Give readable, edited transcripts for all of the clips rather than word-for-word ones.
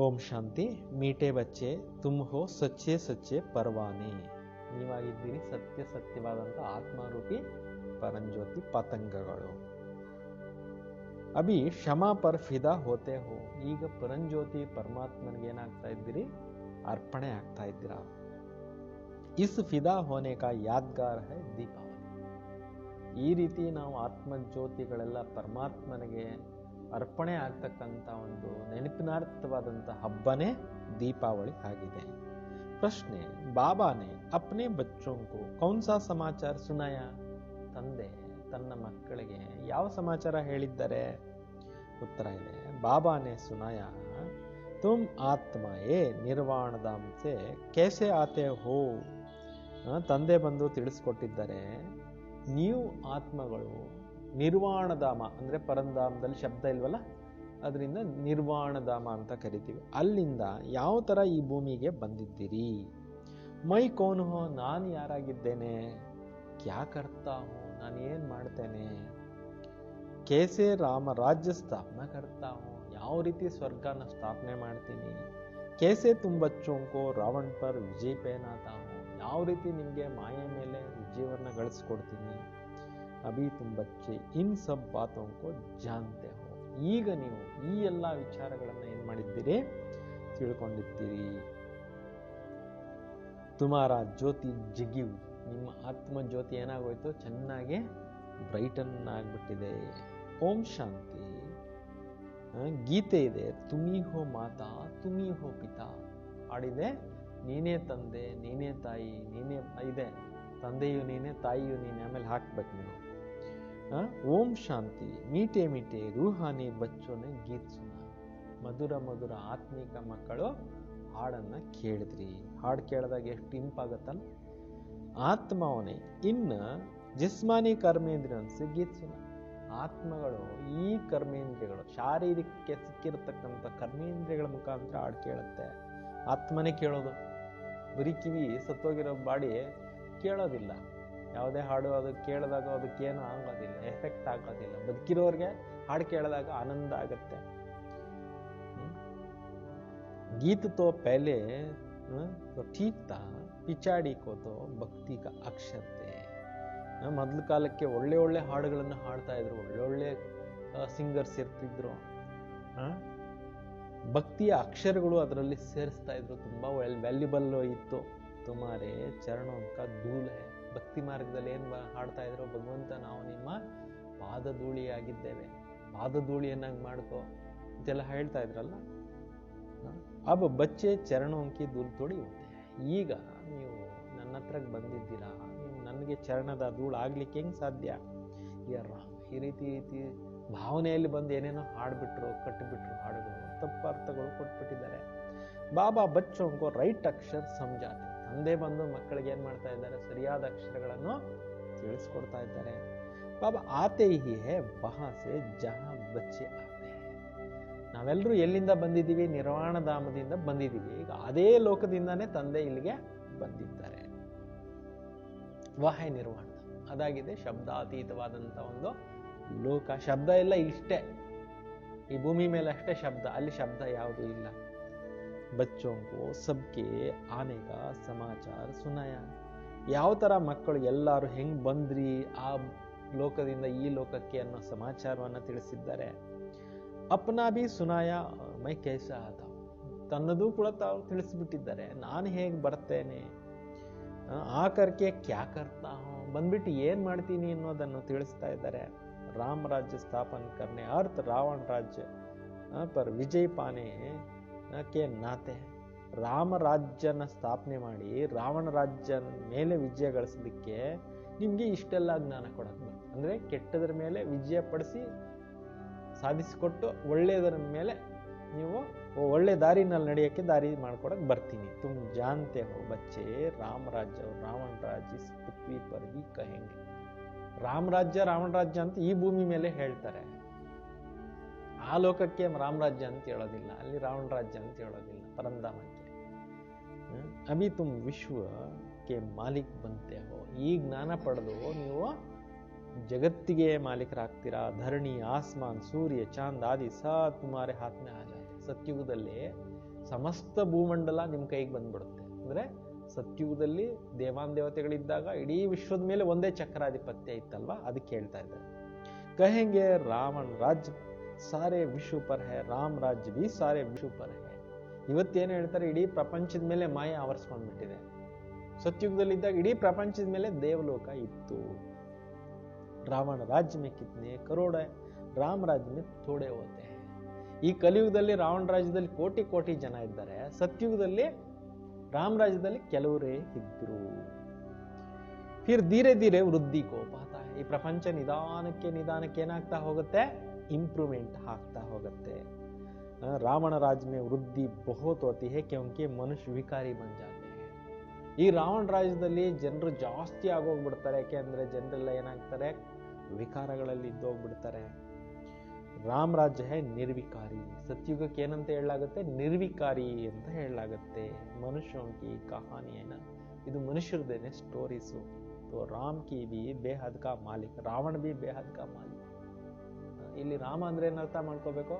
ಓಂ ಶಾಂತಿ. ಮೀಟೆ ಬಚ್ಚೆ ತುಮ್ ಹೋ ಸಚ್ಚೆ ಸಚ್ಚೆ ಪರವಾನೆ. ನೀವಾಗಿದ್ದೀರಿ ಸತ್ಯ ಸತ್ಯವಾದಂಥ ಆತ್ಮರೂಪಿ ಪರಂಜ್ಯೋತಿ ಪತಂಗಗಳು. ಅಭಿ ಕ್ಷಮಾ ಪರ್ ಫಿದಾ ಹೋತೆ ಹೋ. ಈಗ ಪರಂಜ್ಯೋತಿ ಪರಮಾತ್ಮನಿಗೆ ಏನಾಗ್ತಾ ಇದ್ದೀರಿ? ಅರ್ಪಣೆ ಆಗ್ತಾ ಇದ್ದೀರಾ. ಇಸ್ ಫಿದಾ ಹೋನೆ ಕಾ ಯಾದ್ಗಾರ್ ಹೈ ದೀಪಾವಳಿ. ಈ ರೀತಿ ನಾವು ಆತ್ಮಜ್ಯೋತಿಗಳೆಲ್ಲ ಪರಮಾತ್ಮನಿಗೆ ಅರ್ಪಣೆ ಆಗ್ತಕ್ಕಂಥ ಒಂದು ನೆನಪಿನಾರ್ಥವಾದಂಥ ಹಬ್ಬನೇ ದೀಪಾವಳಿ ಆಗಿದೆ. ಪ್ರಶ್ನೆ, ಬಾಬಾನೆ ಅಪ್ನೆ ಬಚ್ಚೋಂಕು ಕೌನ್ಸಾ ಸಮಾಚಾರ ಸುನಾಯ? ತಂದೆ ತನ್ನ ಮಕ್ಕಳಿಗೆ ಯಾವ ಸಮಾಚಾರ ಹೇಳಿದ್ದಾರೆ? ಉತ್ತರ ಇದೆ, ಬಾಬಾನೆ ಸುನಾಯ ತುಮ್ ಆತ್ಮ ಏ ನಿರ್ವಾಣಧಾಮ್ ಸೆ ಕೇಸೆ ಆತೆ ಹೋ. ತಂದೆ ಬಂದು ತಿಳಿಸ್ಕೊಟ್ಟಿದ್ದಾರೆ, ನೀವು ಆತ್ಮಗಳು ನಿರ್ವಾಣಧಾಮ ಅಂದ್ರೆ ಪರಂಧಾಮದಲ್ಲಿ ಶಬ್ದ ಇಲ್ವಲ್ಲ, ಅದರಿಂದ ನಿರ್ವಾಣಧಾಮ ಅಂತ ಕರಿತೀವಿ. ಅಲ್ಲಿಂದ ಯಾವ ತರ ಈ ಭೂಮಿಗೆ ಬಂದಿದ್ದೀರಿ? ಮೈ ಕೌನ್ ಹೋ, ನಾನು ಯಾರಾಗಿದ್ದೇನೆ? ಕ್ಯಾ ಕರ್ತಾ ಹೋ, ನಾನು ಏನ್ ಮಾಡ್ತೇನೆ? ಕೇಸೆ ರಾಮ ರಾಜ್ಯ ಸ್ಥಾಪನಾ ಕರ್ತಾ ಹೋ, ಯಾವ ರೀತಿ ಸ್ವರ್ಗನ ಸ್ಥಾಪನೆ ಮಾಡ್ತೀನಿ? ಕೇಸೆ ತುಮ್ ಬಚ್ಚೋಂಕೋ ರಾವಣ ಪರ್ ವಿಜಯ್ ಪೇನಾತಾ ಹೋ, ಯಾವ ರೀತಿ ನಿಮ್ಗೆ ಮಾಯೆ ಮೇಲೆ ವಿಜಯವನ್ನ ಗಳಿಸ್ಕೊಡ್ತೀನಿ? ಅಭಿ ತುಮ್ ಬಚ್ಚೆ ಇನ್ ಸಬ್ ಬಾತೋಂ ಕೋ ಜಾನ್ತೆ ಹೋ. ಈಗ ನೀವು ಈ ಎಲ್ಲ ವಿಚಾರಗಳನ್ನ ಏನ್ ಮಾಡಿದ್ದೀರಿ? ತಿಳ್ಕೊಂಡಿದ್ದೀರಿ. ತುಮಾರ ಜ್ಯೋತಿ ಜಿಗಿವ್, ನಿಮ್ಮ ಆತ್ಮ ಜ್ಯೋತಿ ಏನಾಗೋಯ್ತು? ಚೆನ್ನಾಗಿ ಬ್ರೈಟನ್ ಆಗ್ಬಿಟ್ಟಿದೆ. ಓಂ ಶಾಂತಿ. ಗೀತೆ ಇದೆ, ತುಮಿ ಹೋ ಮಾತಾ ತುಮಿ ಹೋ ಪಿತಾ. ಹಾಡಿದೆ, ನೀನೇ ತಂದೆ ನೀನೇ ತಾಯಿ, ನೀನೇ ಇದೆ, ತಂದೆಯು ನೀನೆ ತಾಯಿಯು ನೀನೆ. ಆಮೇಲೆ ಹಾಕ್ಬೇಕು ನೀವು. ಓಂ ಶಾಂತಿ. ಮೀಟೆ ಮೀಟೆ ರೂಹಾನಿ ಬಚ್ಚೋನೆ ಗೀತ್ ಸುನ. ಮಧುರ ಮಧುರ ಆತ್ಮಿಕ ಮಕ್ಕಳು ಹಾಡನ್ನ ಕೇಳಿದ್ರಿ. ಹಾಡು ಕೇಳಿದಾಗ ಎಷ್ಟು ಇಂಪಾಗತ್ತಲ್ಲ. ಆತ್ಮವನೇ ಇನ್ನ ಜಿಸ್ಮಾನಿ ಕರ್ಮೇಂದ್ರಿಯನ್ಸ್ ಗೀತ್ ಸುನ. ಆತ್ಮಗಳು ಈ ಕರ್ಮೇಂದ್ರಿಯಗಳು ಶಾರೀರಿಕಕ್ಕೆ ಸಿಕ್ಕಿರತಕ್ಕಂಥ ಕರ್ಮೇಂದ್ರಿಯಗಳ ಮುಖಾಂತರ ಹಾಡು ಕೇಳುತ್ತೆ. ಆತ್ಮನೇ ಕೇಳೋದು, ಬರೀ ಕಿವಿ ಸತ್ತೋಗಿರೋ ಬಾಡಿ ಕೇಳೋದಿಲ್ಲ. ಯಾವುದೇ ಹಾಡು ಅದು ಕೇಳಿದಾಗ ಅದಕ್ಕೇನು ಆಗೋದಿಲ್ಲ, ಎಫೆಕ್ಟ್ ಆಗೋದಿಲ್ಲ. ಬದುಕಿರೋರಿಗೆ ಹಾಡು ಕೇಳಿದಾಗ ಆನಂದ ಆಗತ್ತೆ. ಗೀತ ತೋ ಪಹಲೆ ठीक था, पिछाड़ी को तो ಭಕ್ತಿ का अक्षर थे. ಮೊದಲ ಕಾಲಕ್ಕೆ ಒಳ್ಳೆ ಒಳ್ಳೆ ಹಾಡುಗಳನ್ನು ಹಾಡ್ತಾ ಇದ್ರು, ಒಳ್ಳೊಳ್ಳೆ ಸಿಂಗರ್ಸ್ ಇರ್ತಿದ್ರು. ಭಕ್ತಿಯ ಅಕ್ಷರಗಳು ಅದರಲ್ಲಿ ಸೇರಿಸ್ತಾ ಇದ್ರು. ತುಂಬಾ ವ್ಯಾಲ್ಯೂಬಲ್ ಇತ್ತು. ತುಮಾರೆ ಚರಣೋಂಕ ಧೂಲ್ ಹೈ. ಭಕ್ತಿ ಮಾರ್ಗದಲ್ಲಿ ಏನ್ ಹಾಡ್ತಾ ಇದ್ರು? ಭಗವಂತ, ನಾವು ನಿಮ್ಮ ಪಾದಧೂಳಿಯಾಗಿದ್ದೇವೆ, ಪಾದಧೂಳಿಯನ್ನಾಗಿ ಮಾಡ್ಕೋ ಇದೆಲ್ಲ ಹೇಳ್ತಾ ಇದ್ರಲ್ಲ. ಅಬ್ ಬಚ್ಚೆ ಚರಣೋಂಕಿ ಧೂಳ್ ತೋಡಿ ಹೋಗ್ತೆ. ಈಗ ನೀವು ನನ್ನ ಹತ್ರಕ್ಕೆ ಬಂದಿದ್ದೀರಾ, ನೀವು ನನಗೆ ಚರಣದ ಧೂಳು ಆಗ್ಲಿಕ್ಕೆ ಹೆಂಗ್ ಸಾಧ್ಯ? ಈ ರೀತಿ ಭಾವನೆಯಲ್ಲಿ ಬಂದು ಏನೇನೋ ಹಾಡ್ಬಿಟ್ರು, ಕಟ್ಟಿಬಿಟ್ರು ಹಾಡುಗಳು, ತಪ್ಪು ಅರ್ಥಗಳು ಕೊಟ್ಬಿಟ್ಟಿದ್ದಾರೆ. ಬಾಬಾ ಬಚ್ಚೋಂಕೋ ರೈಟ್ ಅಕ್ಷರ ಸಮಜಾತೆ. ತಂದೆ ಬಂದು ಮಕ್ಕಳಿಗೆ ಏನ್ ಮಾಡ್ತಾ ಇದ್ದಾರೆ? ಸರಿಯಾದ ಅಕ್ಷರಗಳನ್ನು ತಿಳಿಸ್ಕೊಡ್ತಾ ಇದ್ದಾರೆ. ಬಾಬಾ ಆತೆ ಹಿ ಹೇ ವಹಾ ಸೆ ಜಹಾ ಬಚ್ಚೆ ಆತೆ. ನಾವೆಲ್ಲರೂ ಎಲ್ಲಿಂದ ಬಂದಿದ್ದೀವಿ? ನಿರ್ವಾಣಧಾಮದಿಂದ ಬಂದಿದ್ದೀವಿ. ಈಗ ಅದೇ ಲೋಕದಿಂದಾನೇ ತಂದೆ ಇಲ್ಲಿಗೆ ಬಂದಿದ್ದಾರೆ. ವಹೇ ನಿರ್ವಾಣ, ಅದಾಗಿದೆ ಶಬ್ದಾತೀತವಾದಂತ ಒಂದು ಲೋಕ. ಶಬ್ದ ಎಲ್ಲ ಇಷ್ಟೇ, ಈ ಭೂಮಿ ಮೇಲೆ ಅಷ್ಟೇ ಶಬ್ದ, ಅಲ್ಲಿ ಶಬ್ದ ಯಾವುದೂ ಇಲ್ಲ. ಬಚ್ಚೋಂಕೋ ಸಬ್ಕೆ ಆನೆಗ ಸಮಾಚಾರ ಸುನಾಯ. ಯಾವ ತರ ಮಕ್ಕಳು ಎಲ್ಲರೂ ಹೆಂಗ್ ಬಂದ್ರಿ ಆ ಲೋಕದಿಂದ ಈ ಲೋಕಕ್ಕೆ ಅನ್ನೋ ಸಮಾಚಾರವನ್ನ ತಿಳಿಸಿದ್ದಾರೆ. ಅಪ್ನಾ ಬಿ ಸುನಾಯ ಮೈ ಕೈಸ ಆತ. ತನ್ನದು ಕೂಡ ತಾವು ತಿಳಿಸ್ಬಿಟ್ಟಿದ್ದಾರೆ, ನಾನು ಹೇಗೆ ಬರ್ತೇನೆ, ಆಕರ್ಕೆ ಕ್ಯಾ ಕರ್ತಾ ಹೋ, ಬಂದ್ಬಿಟ್ಟು ಏನ್ ಮಾಡ್ತೀನಿ ಅನ್ನೋದನ್ನು ತಿಳಿಸ್ತಾ ಇದ್ದಾರೆ. ರಾಮ ರಾಜ್ಯ ಸ್ಥಾಪನೆ ಕರ್ನೆ ಅರ್ಥ ರಾವಣ ರಾಜ್ಯ ಪರ್ ವಿಜಯ್ ಪಾನೆ ಕೆ ನಾತೆ. ರಾಮ ರಾಜ್ಯನ ಸ್ಥಾಪನೆ ಮಾಡಿ ರಾವಣ ರಾಜ್ಯ ಮೇಲೆ ವಿಜಯ ಗಳಿಸಲಿಕ್ಕೆ ನಿಮ್ಗೆ ಇಷ್ಟೆಲ್ಲ ಜ್ಞಾನ ಕೊಡಕ್ಕೆ, ಅಂದ್ರೆ ಕೆಟ್ಟದ್ರ ಮೇಲೆ ವಿಜಯ ಪಡಿಸಿ ಸಾಧಿಸಿಕೊಟ್ಟು ಒಳ್ಳೆಯದರ ಮೇಲೆ ನೀವು ಒಳ್ಳೆ ದಾರಿನಲ್ಲಿ ನಡೆಯಕ್ಕೆ ದಾರಿ ಮಾಡ್ಕೊಡಕ್ ಬರ್ತೀನಿ. ತುಮ್ ಜಾನ್ತೆ ಹೋ ಬಚ್ಚೆ ರಾಮ ರಾಜ್ಯ ರಾವಣ ರಾಜ್ಯ ಪೃಥ್ವಿ ಪರ್ ಹಿ ಕಹೆಂಗೆ. ರಾಮ ರಾಜ್ಯ ರಾವಣ ರಾಜ್ಯ ಅಂತ ಈ ಭೂಮಿ ಮೇಲೆ ಹೇಳ್ತಾರೆ, ಆ ಲೋಕಕ್ಕೆ ರಾಮರಾಜ್ಯ ಅಂತ ಹೇಳೋದಿಲ್ಲ, ಅಲ್ಲಿ ರಾವಣ ರಾಜ್ಯ ಅಂತ ಹೇಳೋದಿಲ್ಲ, ಪರಂಧಾಮಕ್ಕೆ. ಅಭಿ ತುಮ್ ವಿಶ್ವಕ್ಕೆ ಮಾಲೀಕ್ ಬಂತೆ ಹೋ. ಈ ಜ್ಞಾನ ಪಡೆದು ನೀವು ಜಗತ್ತಿಗೆ ಮಾಲೀಕರಾಗ್ತೀರಾ. ಧರಣಿ ಆಸ್ಮಾನ್ ಸೂರ್ಯ ಚಾಂದ್ ಆದಿ ಸಾ ತುಮಾರೆ ಹಾತ್ ಮೇ ಆ ಜಾತೆ. ಸತ್ಯುಗದಲ್ಲಿ ಸಮಸ್ತ ಭೂಮಂಡಲ ನಿಮ್ಮ ಕೈಗೆ ಬಂದ್ಬಿಡುತ್ತೆ. ಅಂದ್ರೆ ಸತ್ಯುಗದಲ್ಲಿ ದೇವಾನ್ ದೇವತೆಗಳಿದ್ದಾಗ ಇಡೀ ವಿಶ್ವದ ಮೇಲೆ ಒಂದೇ ಚಕ್ರಾಧಿಪತ್ಯ ಇತ್ತಲ್ವಾ, ಅದಕ್ಕೆ ಹೇಳ್ತಾ ಇದ್ದಾರೆ. ಕಹೆಂಗೆ ರಾವಣ ರಾಜ್ಯ ಸಾರೆ ವಿಶ್ವ ಪರ್ ಹೈ, ರಾಮ್ ರಾಜ್ಯ ಬಿ ಸಾರೆ ವಿಶ್ವ ಪರ್ ಹೈ. ಇವತ್ತೇನು ಹೇಳ್ತಾರೆ, ಇಡೀ ಪ್ರಪಂಚದ ಮೇಲೆ ಮಾಯ ಆವರಿಸ್ಕೊಂಡ್ಬಿಟ್ಟಿದೆ. ಸತ್ಯುಗದಲ್ಲಿದ್ದಾಗ ಇಡೀ ಪ್ರಪಂಚದ ಮೇಲೆ ದೇವಲೋಕ ಇತ್ತು. ರಾವಣ ರಾಜ್ಯ ಮೇ ಕಿತ್ನೆ ಕರೋಡ ಹೈ, ರಾಮ್ ರಾಜ್ಯ ಮೇ ಥೋಡೆ ಹೋತೆ ಹೈ. ಈ ಕಲಿಯುಗದಲ್ಲಿ ರಾವಣ ರಾಜ್ಯದಲ್ಲಿ ಕೋಟಿ ಕೋಟಿ ಜನ ಇದ್ದಾರೆ, ಸತ್ಯುಗದಲ್ಲಿ ರಾಮ್ ರಾಜ್ಯದಲ್ಲಿ ಕೆಲವರೇ ಇದ್ರು. ಫಿರ್ ಧೀರೆ ಧೀರೆ ವೃದ್ಧಿ ಕೋಪಾತ. ಈ ಪ್ರಪಂಚ ನಿಧಾನಕ್ಕೆ ನಿಧಾನಕ್ಕೆ ಏನಾಗ್ತಾ ಹೋಗುತ್ತೆ, ಇಂಪ್ರೂವ್ಮೆಂಟ್ ಆಗ್ತಾ ಹೋಗುತ್ತೆ. ರಾವಣ ರಾಜ್ಯ में ವೃದ್ಧಿ ಬಹುತ್ ಹೋತಿ है क्योंकि ಮನುಷ್ಯ ವಿಕಾರಿ ಬನ್ ಜಾತೆ हैं. ಈ ರಾವಣ ರಾಜ್ಯದಲ್ಲಿ ಜನರು ಜಾಸ್ತಿ ಆಗೋಗ್ಬಿಡ್ತಾರೆ, ಯಾಕೆಂದ್ರೆ ಜನರೆಲ್ಲ ಏನಾಗ್ತಾರೆ, ವಿಕಾರಗಳಲ್ಲಿ ಇದ್ದೋಗ್ಬಿಡ್ತಾರೆ. ರಾಮ್ ರಾಜ್ಯ ಹೈ ನಿರ್ವಿಕಾರಿ. ಸತ್ಯುಗಕ್ಕೆ ಏನಂತ ಹೇಳಲಾಗುತ್ತೆ, ನಿರ್ವಿಕಾರಿ ಅಂತ ಹೇಳಲಾಗುತ್ತೆ. ಮನುಷ್ಯೋಂಕಿ ಕಹಾನಿ ಏನ, ಇದು ಮನುಷ್ಯರದೇನೆ ಸ್ಟೋರೀಸು. तो राम की भी बेहद का मालिक, रावण भी बेहद का मालिक. ಇಲ್ಲಿ ರಾಮ ಅಂದ್ರೆ ಏನ್ ಅರ್ಥ ಮಾಡ್ಕೋಬೇಕು,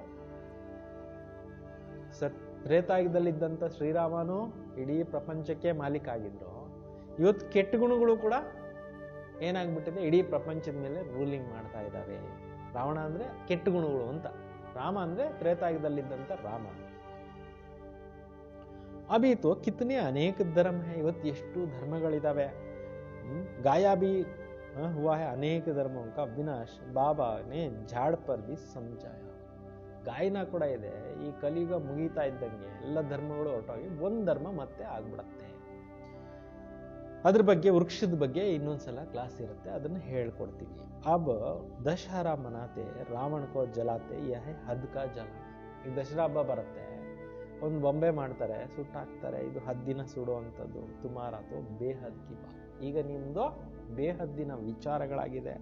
ತ್ರೇತಾಯುಗದಲ್ಲಿದ್ದಂತ ಶ್ರೀರಾಮನು ಇಡೀ ಪ್ರಪಂಚಕ್ಕೆ ಮಾಲೀಕ ಆಗಿದ್ರು. ಇವತ್ತು ಕೆಟ್ಟ ಗುಣಗಳು ಕೂಡ ಏನಾಗ್ಬಿಟ್ಟಿದೆ, ಇಡೀ ಪ್ರಪಂಚದ ಮೇಲೆ ರೂಲಿಂಗ್ ಮಾಡ್ತಾ ಇದ್ದಾವೆ. ರಾವಣ ಅಂದ್ರೆ ಕೆಟ್ಟ ಗುಣಗಳು ಅಂತ, ರಾಮ ಅಂದ್ರೆ ತ್ರೇತಾಯುಗದಲ್ಲಿದ್ದಂತ ರಾಮ. ಅಭಿ ತೋ ಕಿತನೆ ಅನೇಕ ಧರ್ಮ ಹೈ. ಇವತ್ತು ಎಷ್ಟು ಧರ್ಮಗಳಿದಾವೆ. गाया भी हुआ है, अनेक धर्मों का विनाश बाबा ने झाड़ पर भी समझाया. ಗಾಯನ ಕೂಡ ಇದೆ. ಈ ಕಲಿಯುಗ ಮುಗಿತಾ ಇದ್ದಂಗೆ ಎಲ್ಲ ಧರ್ಮಗಳು ಹೊರಟೋಗಿ ಒಂದ್ ಧರ್ಮ ಮತ್ತೆ ಆಗ್ಬಿಡತ್ತೆ. ಅದ್ರ ಬಗ್ಗೆ, ವೃಕ್ಷದ ಬಗ್ಗೆ ಇನ್ನೊಂದ್ಸಲ ಕ್ಲಾಸ್ ಇರುತ್ತೆ, ಅದನ್ನ ಹೇಳ್ಕೊಡ್ತೀವಿ. ಅಬ್ ದಶಹರಾ ಮನಾತೆ ರಾವಣ ಕೋ ಜಲಾತೆ ಯಹ ಹದ್ ಕಾ ಜಲ. ಈಗ ದಸರಾ ಹಬ್ಬ ಬರುತ್ತೆ, ಒಂದು ಬೊಂಬೆ ಮಾಡ್ತಾರೆ, ಸುಟ್ಟಾಕ್ತಾರೆ, ಇದು ಹದ್ದಿನ ಸುಡುವಂಥದ್ದು. ತುಮಾರಾ ತೋ ಬೇಹದ್ ಕಿ ಬಾತ್. ಈಗ ನಿಮ್ದು ಬೇಹದ್ದಿನ ವಿಚಾರಗಳಾಗಿದೆ.